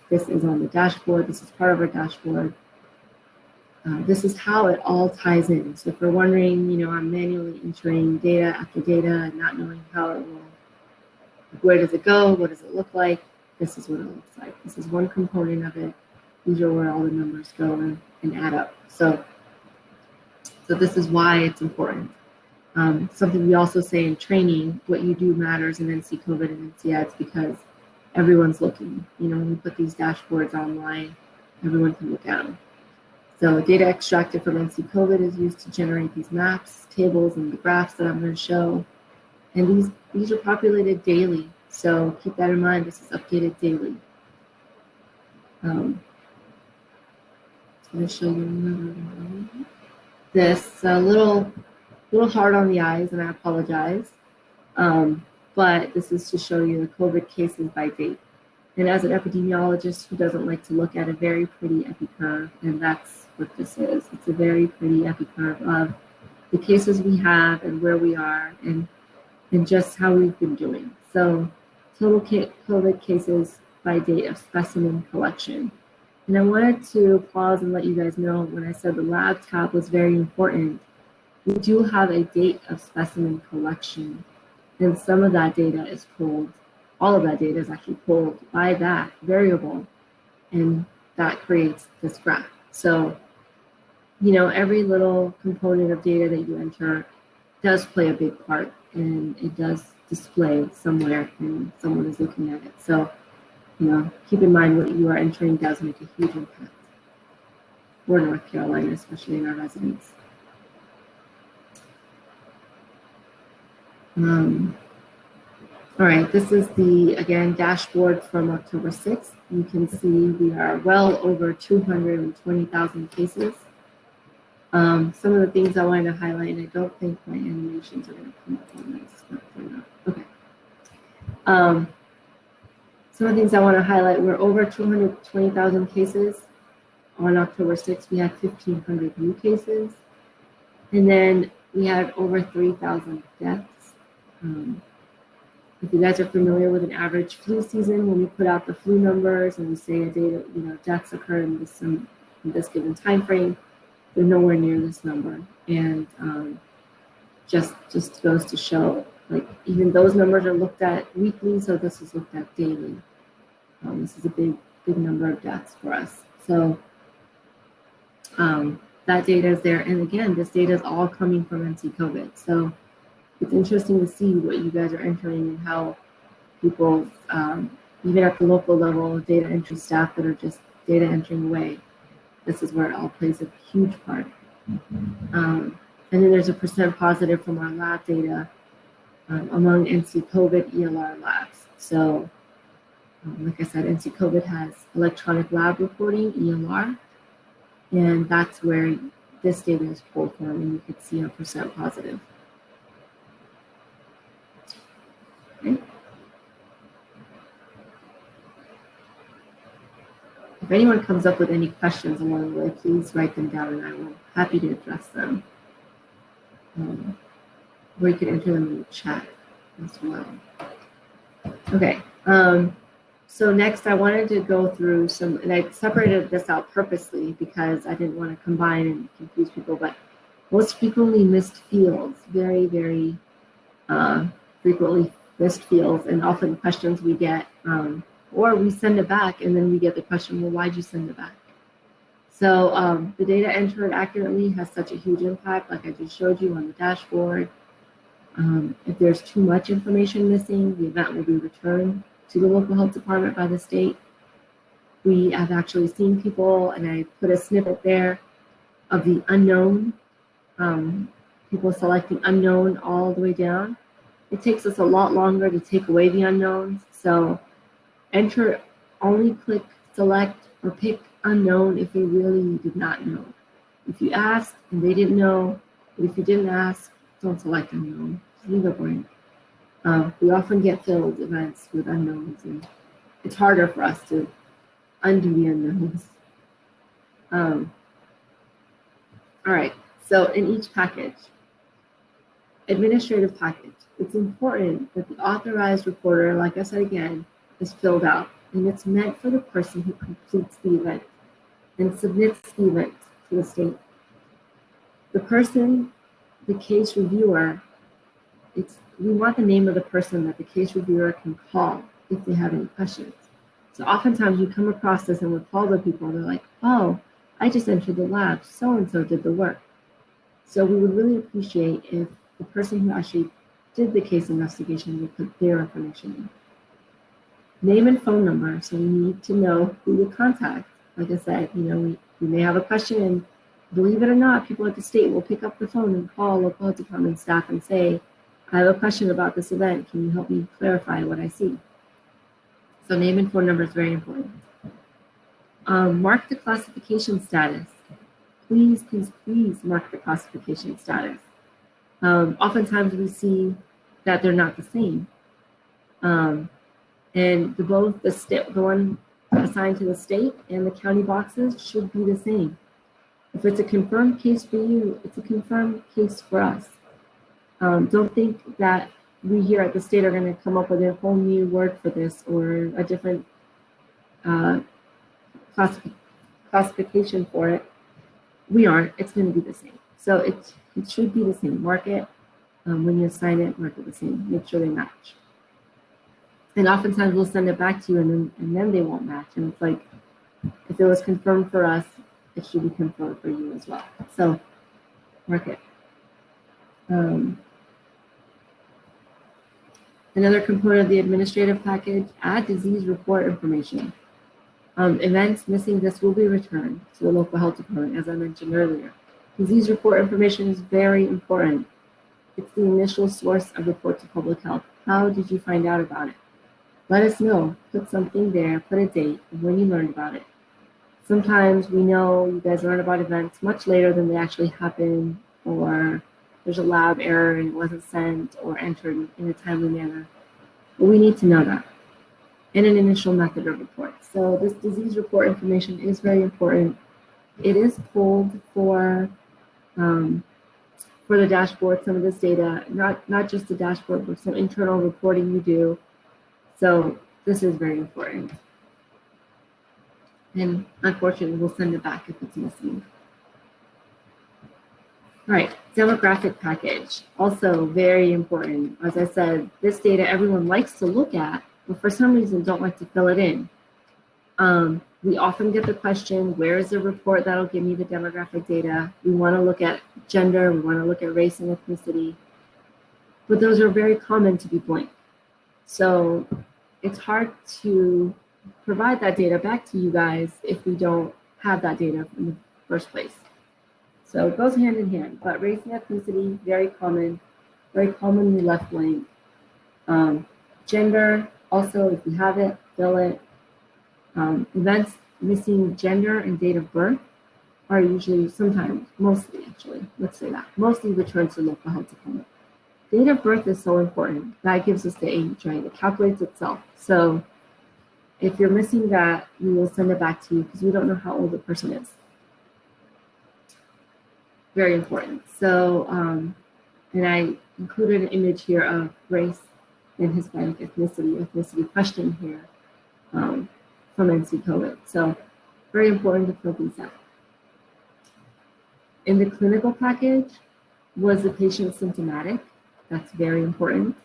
This is on the dashboard. This is part of our dashboard. This is how it all ties in. So if you're wondering, I'm manually entering data after data and not knowing how it will, where does it go? What does it look like? This is what it looks like. This is one component of it. These are where all the numbers go and add up. So this is why it's important. Something we also say in training, what you do matters in NC COVID and NCEDSS because everyone's looking. When we put these dashboards online, everyone can look at them. So data extracted from NC COVID is used to generate these maps, tables, and the graphs that I'm going to show. And these are populated daily. So keep that in mind. This is updated daily. I'm going to show you another one. This a little hard on the eyes, and I apologize. But this is to show you the COVID cases by date. And as an epidemiologist who doesn't like to look at a very pretty epicurve, and that's what this is. It's a very pretty epicurve of the cases we have and where we are and just how we've been doing. So total COVID cases by date of specimen collection. And I wanted to pause and let you guys know when I said the lab tab was very important. We do have a date of specimen collection, and some of that data is pulled. All of that data is actually pulled by that variable, and that creates this graph. So, every little component of data that you enter does play a big part, and it does display somewhere, and someone is looking at it. So, keep in mind what you are entering does make a huge impact for North Carolina, especially in our residents. All right, this is the, again, dashboard from October 6th. You can see we are well over 220,000 cases. Some of the things I wanted to highlight, and I don't think my animations are going to come up on this. Okay. Some of the things I want to highlight, we're over 220,000 cases. On October 6th, we had 1,500 new cases. And then we had over 3,000 deaths. If you guys are familiar with an average flu season, when we put out the flu numbers and we say a data, deaths occur in this given time frame, they're nowhere near this number. And just goes to show, like, even those numbers are looked at weekly, so this is looked at daily. This is a big number of deaths for us. So that data is there. And again, this data is all coming from NC COVID. So it's interesting to see what you guys are entering and how people, even at the local level, data entry staff that are just data entering away, this is where it all plays a huge part. And then there's a % positive from our lab data among NC COVID ELR labs. So like I said, NC COVID has electronic lab reporting, ELR, and that's where this data is pulled from, and you can see a % positive. Okay. If anyone comes up with any questions along the way, please write them down and I will be happy to address them. Or you can enter them in the chat as well. Okay, so next I wanted to go through some, and I separated this out purposely because I didn't want to combine and confuse people, but most frequently missed fields, very, very frequently missed fields, and often questions we get, or we send it back and then we get the question, well, why'd you send it back? So the data entered accurately has such a huge impact, like I just showed you on the dashboard. If there's too much information missing, the event will be returned to the local health department by the state. We have actually seen people, and I put a snippet there of the unknown, people selecting unknown all the way down. It takes us a lot longer to take away the unknowns. So enter, only click select or pick unknown if they really did not know. If you asked and they didn't know, but if you didn't ask, don't select unknown, just leave it blank. We often get filled events with unknowns, and it's harder for us to undo the unknowns. All right, So in each package, administrative package, it's important that the authorized reporter, like I said again, is filled out, and it's meant for the person who completes the event and submits the event to the state. The person, the case reviewer, we want the name of the person that the case reviewer can call if they have any questions. So oftentimes you come across this and we'll call the people and they're like, oh, I just entered the lab, so-and-so did the work. So we would really appreciate if the person who actually did the case investigation would put their information in. Name and phone number, so we need to know who to contact. Like I said, we may have a question, and believe it or not, people at the state will pick up the phone and call local health department staff and say, I have a question about this event. Can you help me clarify what I see? So name and phone number is very important. Mark the classification status. Please mark the classification status. Oftentimes we see that they're not the same. And the one assigned to the state and the county boxes should be the same. If it's a confirmed case for you, it's a confirmed case for us. Don't think that we here at the state are going to come up with a whole new word for this or a different classification for it. We aren't. It's going to be the same. So it should be the same. Mark it when you assign it. Mark it the same. Make sure they match. And oftentimes we'll send it back to you, and then they won't match. And it's like, if it was confirmed for us, it should be confirmed for you as well. So mark it. Another component of the administrative package, add disease report information. Events missing this will be returned to the local health department, as I mentioned earlier. Disease report information is very important. It's the initial source of report to public health. How did you find out about it? Let us know. Put something there, put a date of when you learned about it. Sometimes we know you guys learn about events much later than they actually happen, or there's a lab error and it wasn't sent or entered in a timely manner. But we need to know that. And an initial method of report. So this disease report information is very important. It is pulled for the dashboard, some of this data, not just the dashboard, but some internal reporting you do. So this is very important. And unfortunately, we'll send it back if it's missing. All right, demographic package, also very important. As I said, this data everyone likes to look at, but for some reason don't like to fill it in. We often get the question, where is the report that'll give me the demographic data? We want to look at gender, we want to look at race and ethnicity, but those are very common to be blank. So it's hard to provide that data back to you guys if we don't have that data in the first place. So it goes hand in hand, but race and ethnicity, very commonly left blank. Gender, also, if you have it, fill it. Events missing gender and date of birth are usually, sometimes, mostly actually, let's say that, mostly returned to local health department. Date of birth is so important. That gives us the age, right? It calculates itself. So if you're missing that, we will send it back to you because we don't know how old the person is. Very important. So, and I included an image here of race and Hispanic ethnicity question here from NCEDSS. So very important to fill these out. In the clinical package, was the patient symptomatic? That's very important.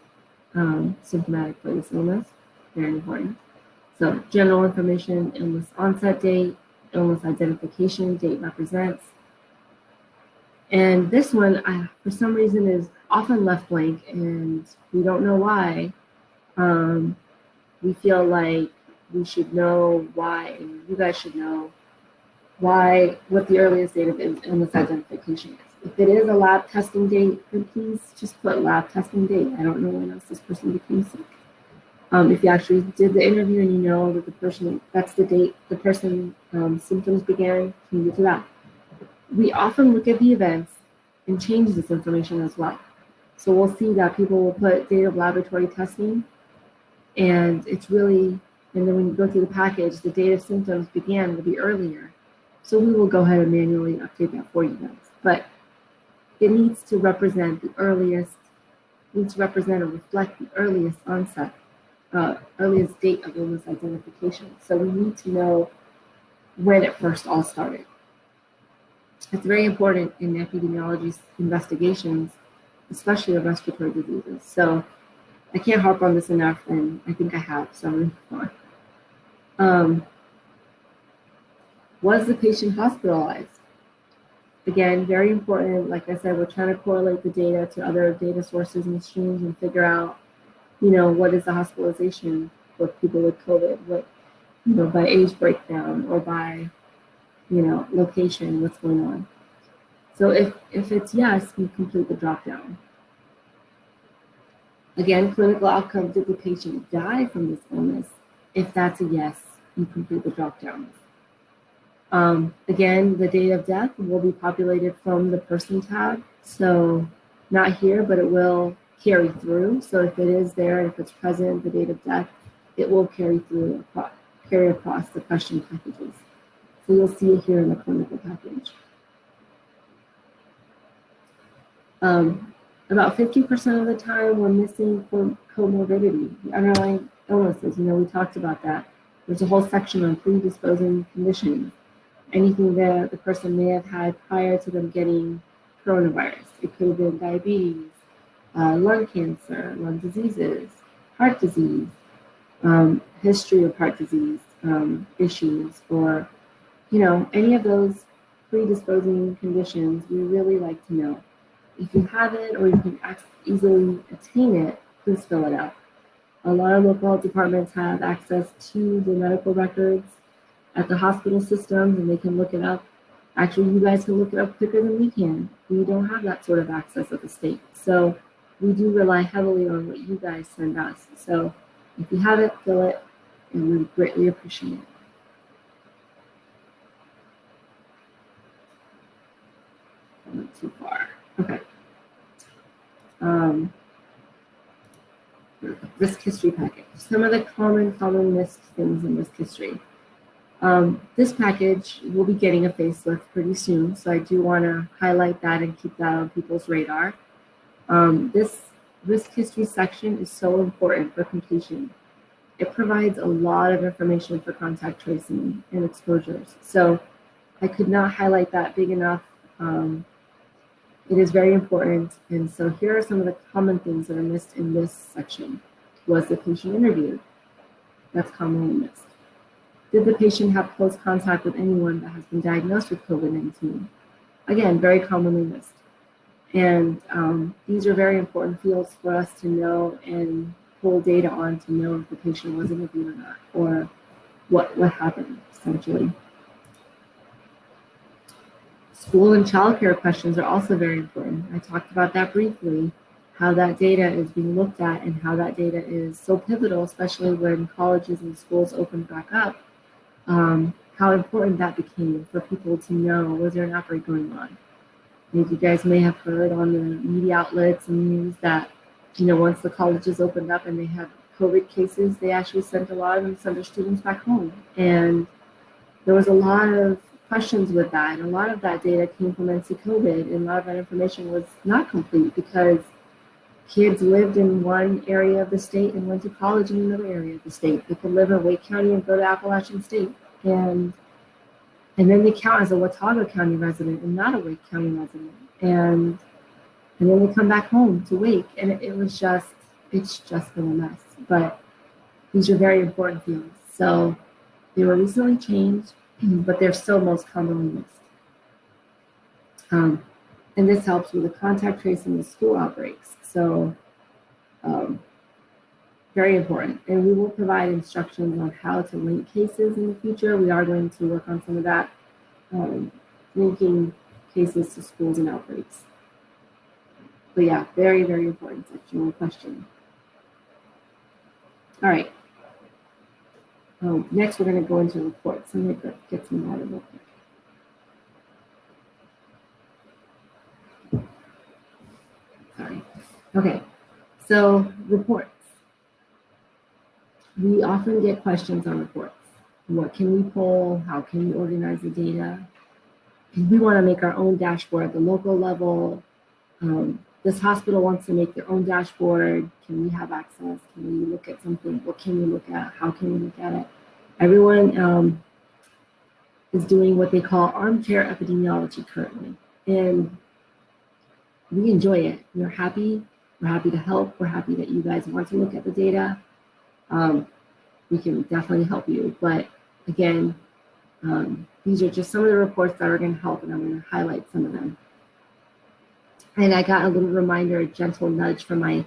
Symptomatic for this illness, very important. So general information, illness onset date, illness identification, date represents. And this one, for some reason, is often left blank, and we don't know why. We feel like we should know why, and you guys should know what the earliest date of illness identification is. If it is a lab testing date, then please just put lab testing date. I don't know when else this person became sick. If you actually did the interview and you know that the person, that's the date the person symptoms began, change it to that. We often look at the events and change this information as well. So we'll see that people will put date of laboratory testing, and it's really, and then when you go through the package, the date of symptoms began will be earlier. So we will go ahead and manually update that for you guys. But it needs to represent the earliest, needs to represent or reflect the earliest onset, earliest date of illness identification. So we need to know when it first all started. It's very important in epidemiology investigations, especially of respiratory diseases. So I can't harp on this enough, and I think I have, so I'm going to move on. Was the patient hospitalized? Again, very important. Like I said, we're trying to correlate the data to other data sources and streams and figure out, what is the hospitalization for people with COVID, what, by age breakdown or by, location, what's going on. So if it's yes, you complete the drop down. Again, clinical outcome, did the patient die from this illness? If that's a yes, you complete the drop down. Again, the date of death will be populated from the person tab. So not here, but it will carry through. So if it is there, if it's present, the date of death, it will carry through, carry across the question packages. So you'll see it here in the clinical package. About 50% of the time we're missing for comorbidity, the underlying illnesses. We talked about that. There's a whole section on predisposing conditions. Anything that the person may have had prior to them getting coronavirus. It could have been diabetes, lung cancer, lung diseases, heart disease, history of heart disease issues, or any of those predisposing conditions. We really like to know. If you have it or you can easily attain it, please fill it out. A lot of local health departments have access to the medical records at the hospital systems, and they can look it up. Actually, you guys can look it up quicker than we can. We don't have that sort of access at the state. So we do rely heavily on what you guys send us. So if you have it, fill it, and we greatly appreciate it. I went too far. Okay. Risk history package. Some of the common missed things in risk history. This package will be getting a facelift pretty soon, so I do want to highlight that and keep that on people's radar. This risk history section is so important for completion. It provides a lot of information for contact tracing and exposures. So I could not highlight that big enough. It is very important. And so here are some of the common things that are missed in this section. Was the patient interviewed? That's commonly missed. Did the patient have close contact with anyone that has been diagnosed with COVID-19? Again, very commonly missed. And these are very important fields for us to know and pull data on to know if the patient was interviewed or not, or what happened, essentially. School and childcare questions are also very important. I talked about that briefly, how that data is being looked at and how that data is so pivotal, especially when colleges and schools open back up, how important that became for people to know, was there an outbreak going on? And you guys may have heard on the media outlets and news that, once the colleges opened up and they had COVID cases, they actually sent a lot of them, sent their students back home. And there was a lot of questions with that. And a lot of that data came from NCEDSS, and a lot of that information was not complete because kids lived in one area of the state and went to college in another area of the state. They could live in Wake County and go to Appalachian State. And then they count as a Watauga County resident and not a Wake County resident. And then they come back home to Wake. And it's just been a mess. But these are very important fields. So they were recently changed, but they're still most commonly missed. And this helps with the contact tracing with school outbreaks. So very important. And we will provide instructions on how to link cases in the future. We are going to work on some of that, linking cases to schools and outbreaks. But yeah, very, very important section. No question. All right. Next, we're going to go into reports. I'm going to get some water real quick. Sorry. Okay, so reports. We often get questions on reports. What can we pull? How can we organize the data? And we want to make our own dashboard at the local level, This hospital wants to make their own dashboard. Can we have access? Can we look at something? What can we look at? How can we look at it? Everyone is doing what they call armchair epidemiology currently. And we enjoy it. We're happy. We're happy to help. We're happy that you guys want to look at the data. We can definitely help you. But again, these are just some of the reports that are going to help, and I'm going to highlight some of them. And I got a little reminder, a gentle nudge from my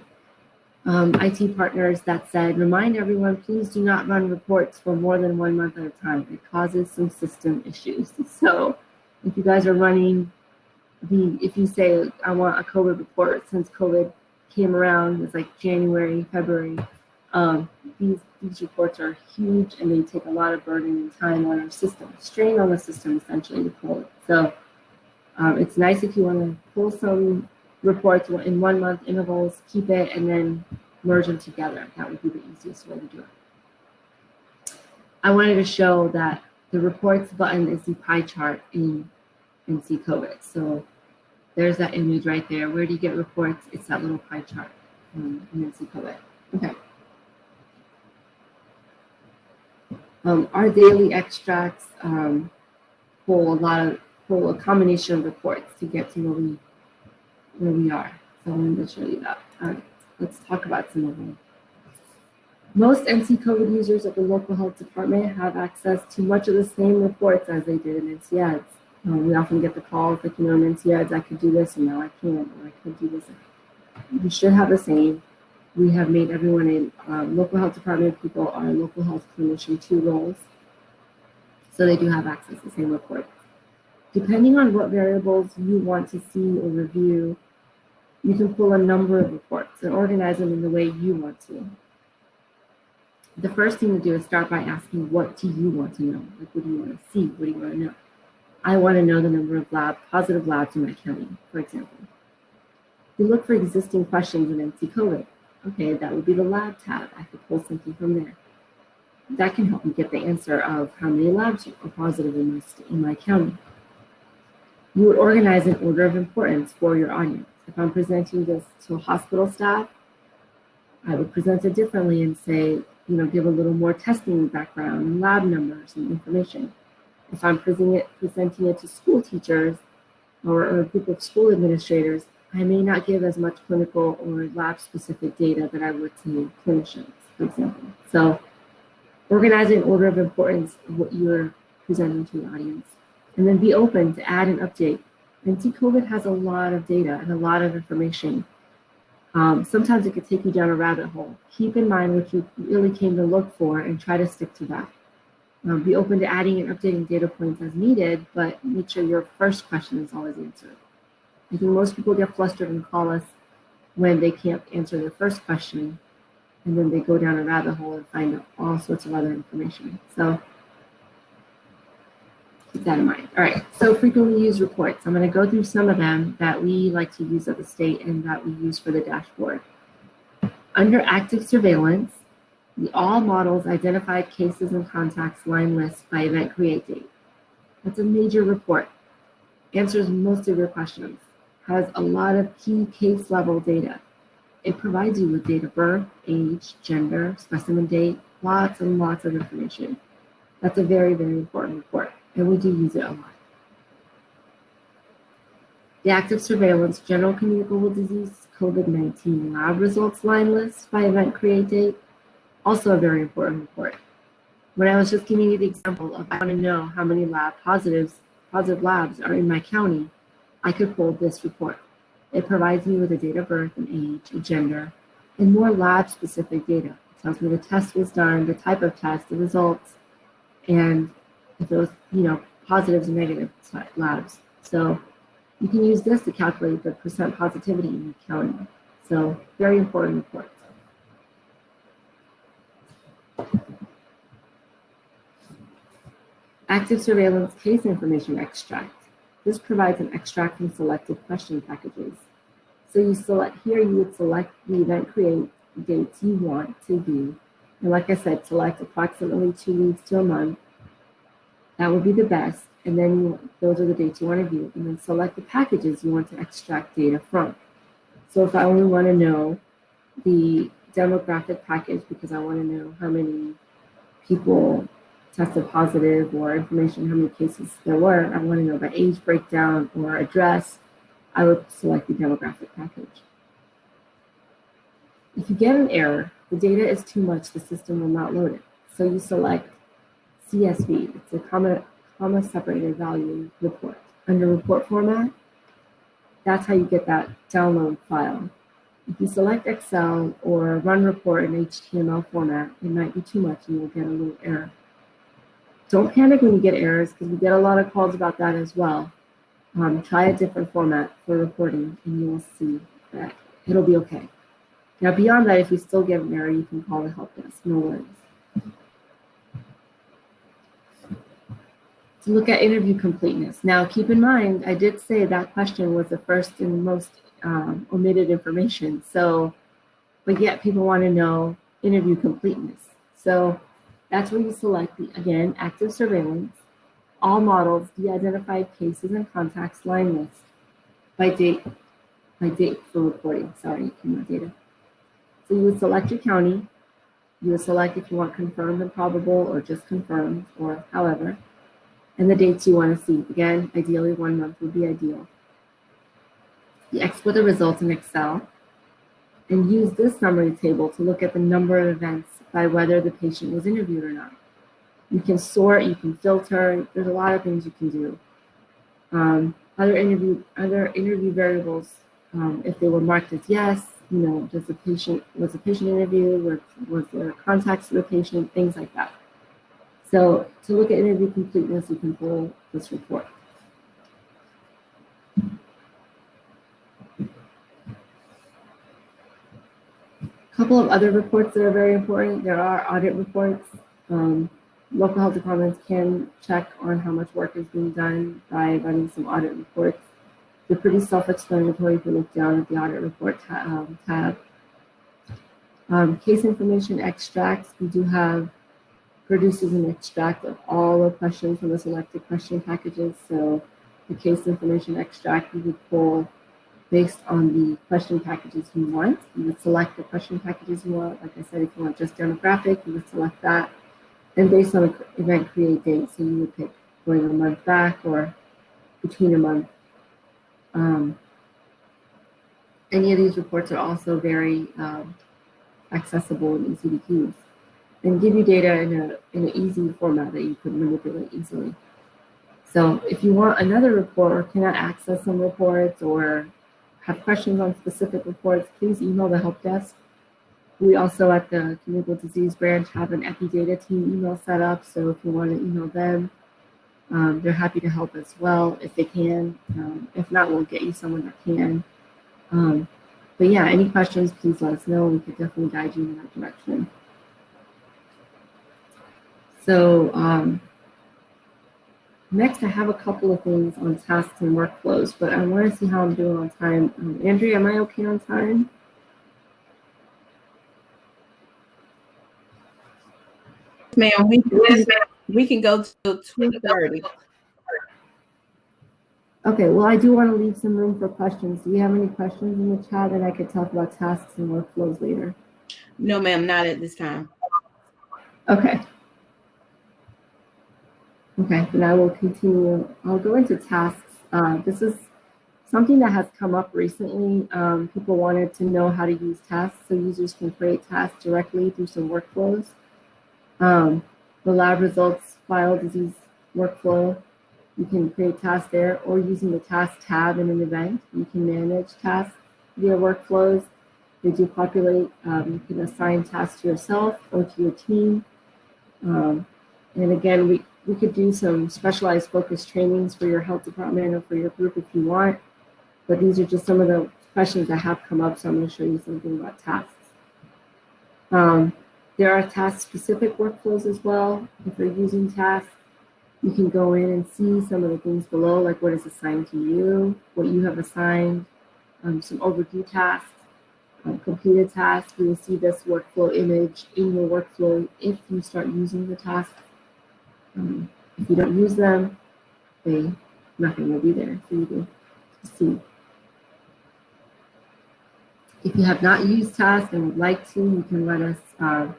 IT partners that said, remind everyone, please do not run reports for more than 1 month at a time. It causes some system issues. So if you guys are running if you say, I want a COVID report since COVID came around, it's like January, February, these reports are huge and they take a lot of burden and time on our system, strain on the system essentially to pull it. So it's nice if you want to pull some reports in 1 month intervals, keep it, and then merge them together. That would be the easiest way to do it. I wanted to show that the reports button is the pie chart in NC COVID. So there's that image right there. Where do you get reports? It's that little pie chart in NC COVID. Okay. Our daily extracts pull a combination of reports to get to where we are. So I wanted to show you that. All right, let's talk about some of them. Most NC COVID users at the local health department have access to much of the same reports as they did in NCEDSS. We often get the calls like, in NCEDSS, I could do this and now I can't, or I could do this. You should have the same. We have made everyone in local health department people are local health clinician 2 roles. So they do have access to the same report. Depending on what variables you want to see or review, you can pull a number of reports and organize them in the way you want to. The first thing to do is start by asking, what do you want to know? Like, what do you want to see? What do you want to know? I want to know the number of positive labs in my county, for example. You look for existing questions in NC COVID. Okay, that would be the lab tab. I could pull something from there. That can help me get the answer of how many labs are positive in my county. You would organize an order of importance for your audience. If I'm presenting this to hospital staff, I would present it differently and say, give a little more testing background and lab numbers and information. If I'm presenting it to school teachers or a group of school administrators, I may not give as much clinical or lab-specific data that I would to clinicians, for example. So organize an order of importance of what you're presenting to the audience, and then be open to add and update. NC COVID has a lot of data and a lot of information. Sometimes it could take you down a rabbit hole. Keep in mind what you really came to look for and try to stick to that. Be open to adding and updating data points as needed, but make sure your first question is always answered. I think most people get flustered and call us when they can't answer their first question, and then they go down a rabbit hole and find out all sorts of other information. So keep that in mind. All right, so frequently used reports. I'm going to go through some of them that we like to use at the state and that we use for the dashboard. Under active surveillance, the all models identified cases and contacts line list by event create date. That's a major report. Answers most of your questions. Has a lot of key case level data. It provides you with date of birth, age, gender, specimen date, lots and lots of information. That's a very, very important report, and we do use it a lot. The active surveillance general communicable disease COVID-19 lab results line list by event create date, also a very important report. When I was just giving you the example of I want to know how many positive labs are in my county, I could pull this report. It provides me with a date of birth, an age, a gender, and more lab-specific data. It tells me the test was done, the type of test, the results, and if it was, positives and negative labs. So you can use this to calculate the percent positivity in your county. So very important report. Active surveillance case information extract. This provides an extract from selected question packages. So you would select the event create dates you want to view. And like I said, select approximately 2 weeks to a month. That would be the best. and then those are the dates you want to view, and then select the packages you want to extract data from. So if I only want to know the demographic package because I want to know how many people tested positive or information, how many cases there were, I want to know by age breakdown or address, I would select the demographic package. If you get an error, the data is too much, the system will not load it. So you select CSV, it's a comma separated value report. Under report format, that's how you get that download file. If you select Excel or run report in HTML format, it might be too much and you'll get a little error. Don't panic when you get errors because we get a lot of calls about that as well. Try a different format for reporting and you will see that it'll be okay. Now beyond that, if you still get an error, you can call the help desk, no worries. To look at interview completeness. Now keep in mind, I did say that question was the first and most omitted information. So, but yet people want to know interview completeness. So that's where you select the, again, active surveillance, all models, de-identified cases and contacts, line list by date for reporting, sorry, not data. So you would select your county, you would select if you want confirmed and probable or just confirmed or however, and the dates you want to see. Again, ideally 1 month would be ideal. You export the results in Excel and use this summary table to look at the number of events by whether the patient was interviewed or not. You can sort, you can filter, there's a lot of things you can do. Other interview variables, if they were marked as yes, you know, was the patient interviewed, was there contacts to the patient, things like that. So to look at interview completeness, you can pull this report. A couple of other reports that are very important. There are audit reports. Local health departments can check on how much work is being done by running some audit reports. They're pretty self-explanatory if you look down at the audit report tab. Case information extracts, we do have produces an extract of all the questions from the selected question packages. So the case information extract you would pull based on the question packages you want. You would select the question packages you want. Like I said, if you want just demographic, you would select that. And based on the event create date, so you would pick going a month back or between a month. Any of these reports are also very accessible and easy to use, and give you data in an easy format that you could manipulate easily. So if you want another report or cannot access some reports or have questions on specific reports, please email the help desk. We also at the communicable disease branch have an EpiData team email set up, so if you want to email them, they're happy to help as well if they can. If not, we'll get you someone that can. But yeah, any questions, please let us know. We could definitely guide you in that direction. So next, I have a couple of things on tasks and workflows, but I want to see how I'm doing on time. Andrea, am I okay on time? Ma'am, we can go till 2:30. Okay, well, I do want to leave some room for questions. Do you have any questions in the chat that I could talk about tasks and workflows later? No, ma'am, not at this time. Okay. Okay, then I will continue. I'll go into tasks. This is something that has come up recently. People wanted to know how to use tasks, so users can create tasks directly through some workflows. The lab results file disease workflow, you can create tasks there, or using the task tab in an event, you can manage tasks via workflows. They do populate, you can assign tasks to yourself or to your team. And again, we could do some specialized focus trainings for your health department or for your group if you want, but these are just some of the questions that have come up, so I'm going to show you something about tasks. There are task-specific workflows as well. If you're using tasks, you can go in and see some of the things below, like what is assigned to you, what you have assigned, some overdue tasks, completed tasks. You will see this workflow image in your workflow if you start using the tasks. If you don't use them, nothing will be there for you to see. If you have not used TASK and would like to, you can let us know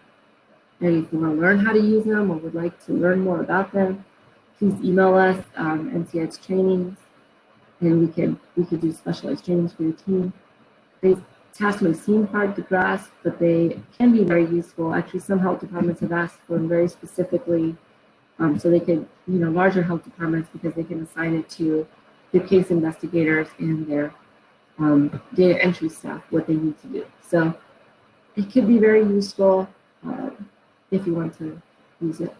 if you want to learn how to use them or would like to learn more about them. Please email us NCEDSS trainings, and we could do specialized trainings for your team. These tasks may seem hard to grasp, but they can be very useful. Actually, some health departments have asked for them very specifically, so they could, larger health departments, because they can assign it to their case investigators and their data entry staff, what they need to do. So it could be very useful if you want to use it.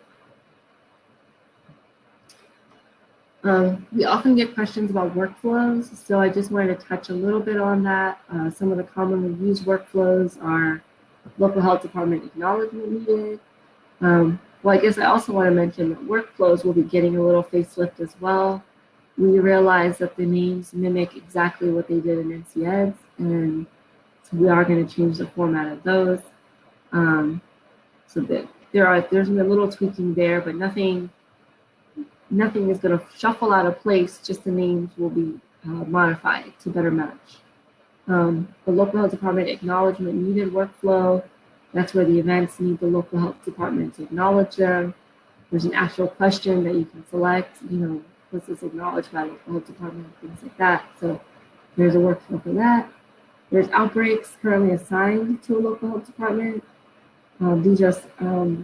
We often get questions about workflows, so I just wanted to touch a little bit on that. Some of the commonly used workflows are local health department acknowledgement needed. Well, I guess I also want to mention that workflows will be getting a little facelift as well. We realize that the names mimic exactly what they did in NCEDSS, and so we are going to change the format of those. So that there's a little tweaking there, but nothing is going to shuffle out of place, just the names will be modified to better match. The local health department acknowledgement needed workflow, that's where the events need the local health department to acknowledge them. There's an actual question that you can select, was this acknowledged by the local health department, things like that. So there's a workflow for that. There's outbreaks currently assigned to a local health department. These are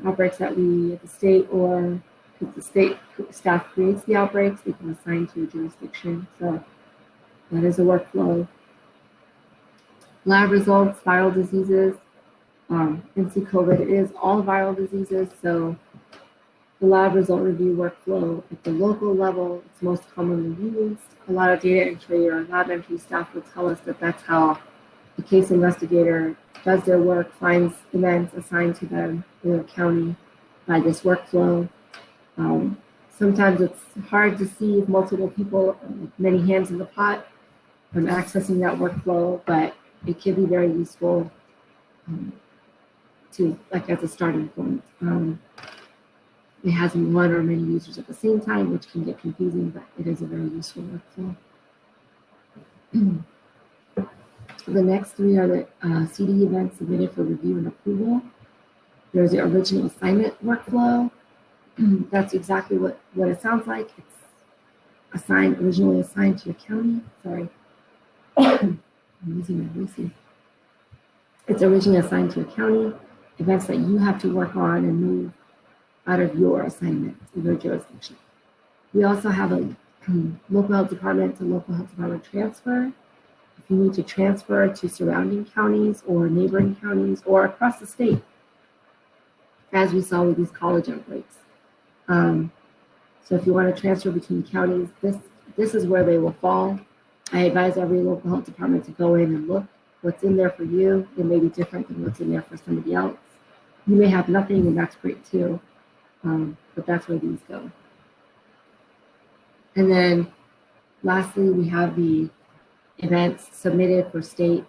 outbreaks that we at the state, or if the state staff creates the outbreaks, they can assign to a jurisdiction. So that is a workflow. Lab results, viral diseases. NC COVID is all viral diseases, so the lab result review workflow at the local level, it's most commonly used. A lot of data entry or lab entry staff will tell us that that's how the case investigator does their work, finds events assigned to them in the county by this workflow. Sometimes it's hard to see if multiple people, many hands in the pot, accessing that workflow, but it can be very useful to, like, as a starting point. It has one or many users at the same time, which can get confusing, but it is a very useful workflow. The next three are the CD events submitted for review and approval. There's the original assignment workflow. That's exactly what it sounds like. It's originally assigned to your county. Sorry. I'm losing my voice here. It's originally assigned to your county, events that you have to work on and move out of your assignment, your jurisdiction. We also have a local health department to local health department transfer. If you need to transfer to surrounding counties or neighboring counties or across the state, as we saw with these college outbreaks. So if you want to transfer between counties, this is where they will fall. I advise every local health department to go in and look what's in there for you. It may be different than what's in there for somebody else. You may have nothing, and that's great too, but that's where these go. And then lastly, we have the events submitted for state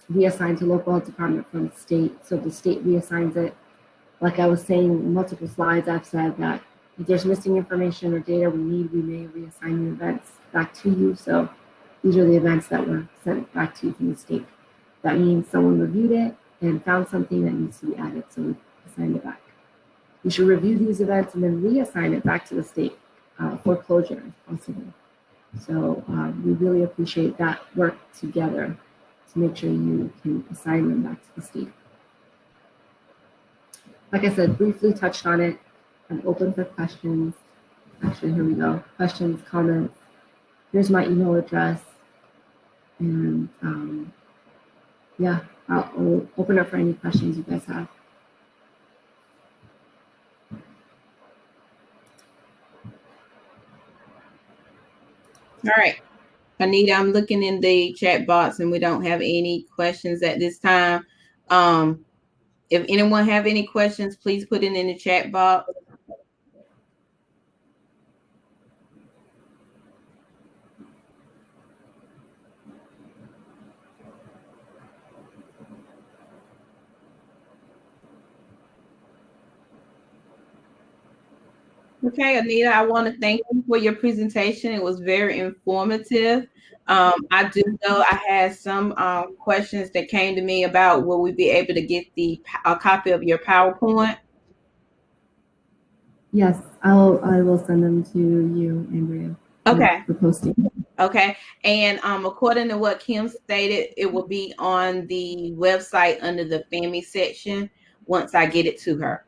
reassigned to local health department from state. So the state reassigns it. Like I was saying in multiple slides, I've said that if there's missing information or data we need, we may reassign the events back to you. So these are the events that were sent back to you from the state. That means someone reviewed it and found something that needs to be added, so we assigned it back. You should review these events and then reassign it back to the state for closure if possible. So we really appreciate that work together to make sure you can assign them back to the state. Like I said, briefly touched on it. I'm open for questions. Actually, here we go. Questions, comments. Here's my email address. And yeah, I'll open up for any questions you guys have. All right. Anita, I'm looking in the chat box and we don't have any questions at this time. If anyone have any questions, please put it in the chat box. Okay, Anita, I want to thank you for your presentation. It was very informative. I do know I had some questions that came to me about will we be able to get a copy of your PowerPoint? Yes, I will send them to you, Andrea. Okay. For posting. Okay. And according to what Kim stated, it will be on the website under the FAMI section once I get it to her.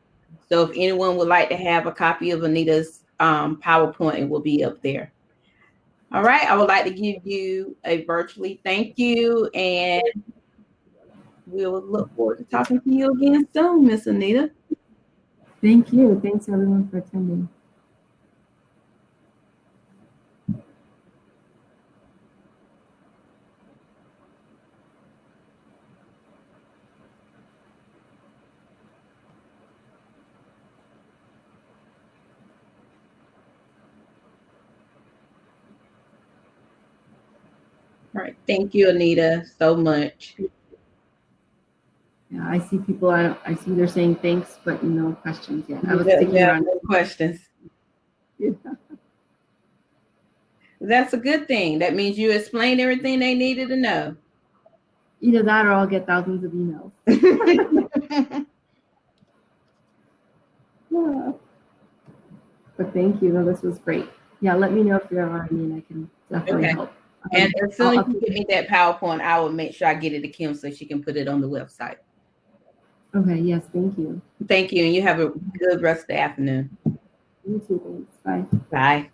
So if anyone would like to have a copy of Anita's PowerPoint, it will be up there. All right. I would like to give you a virtually thank you, and we will look forward to talking to you again soon, Miss Anita. Thank you. Thanks everyone for attending. All right. Thank you, Anita, so much. Yeah, I see people. I see they're saying thanks, but no questions yet. I was sticking Yeah, around. no questions. Yeah. That's a good thing. That means you explained everything they needed to know. Either that or I'll get thousands of emails. Yeah. But thank you. No, this was great. Yeah, let me know if there are any, and I can definitely help. And as soon as you get me that PowerPoint, I will make sure I get it to Kim so she can put it on the website. Okay, yes, thank you. Thank you, and you have a good rest of the afternoon. You too, thanks. Bye. Bye.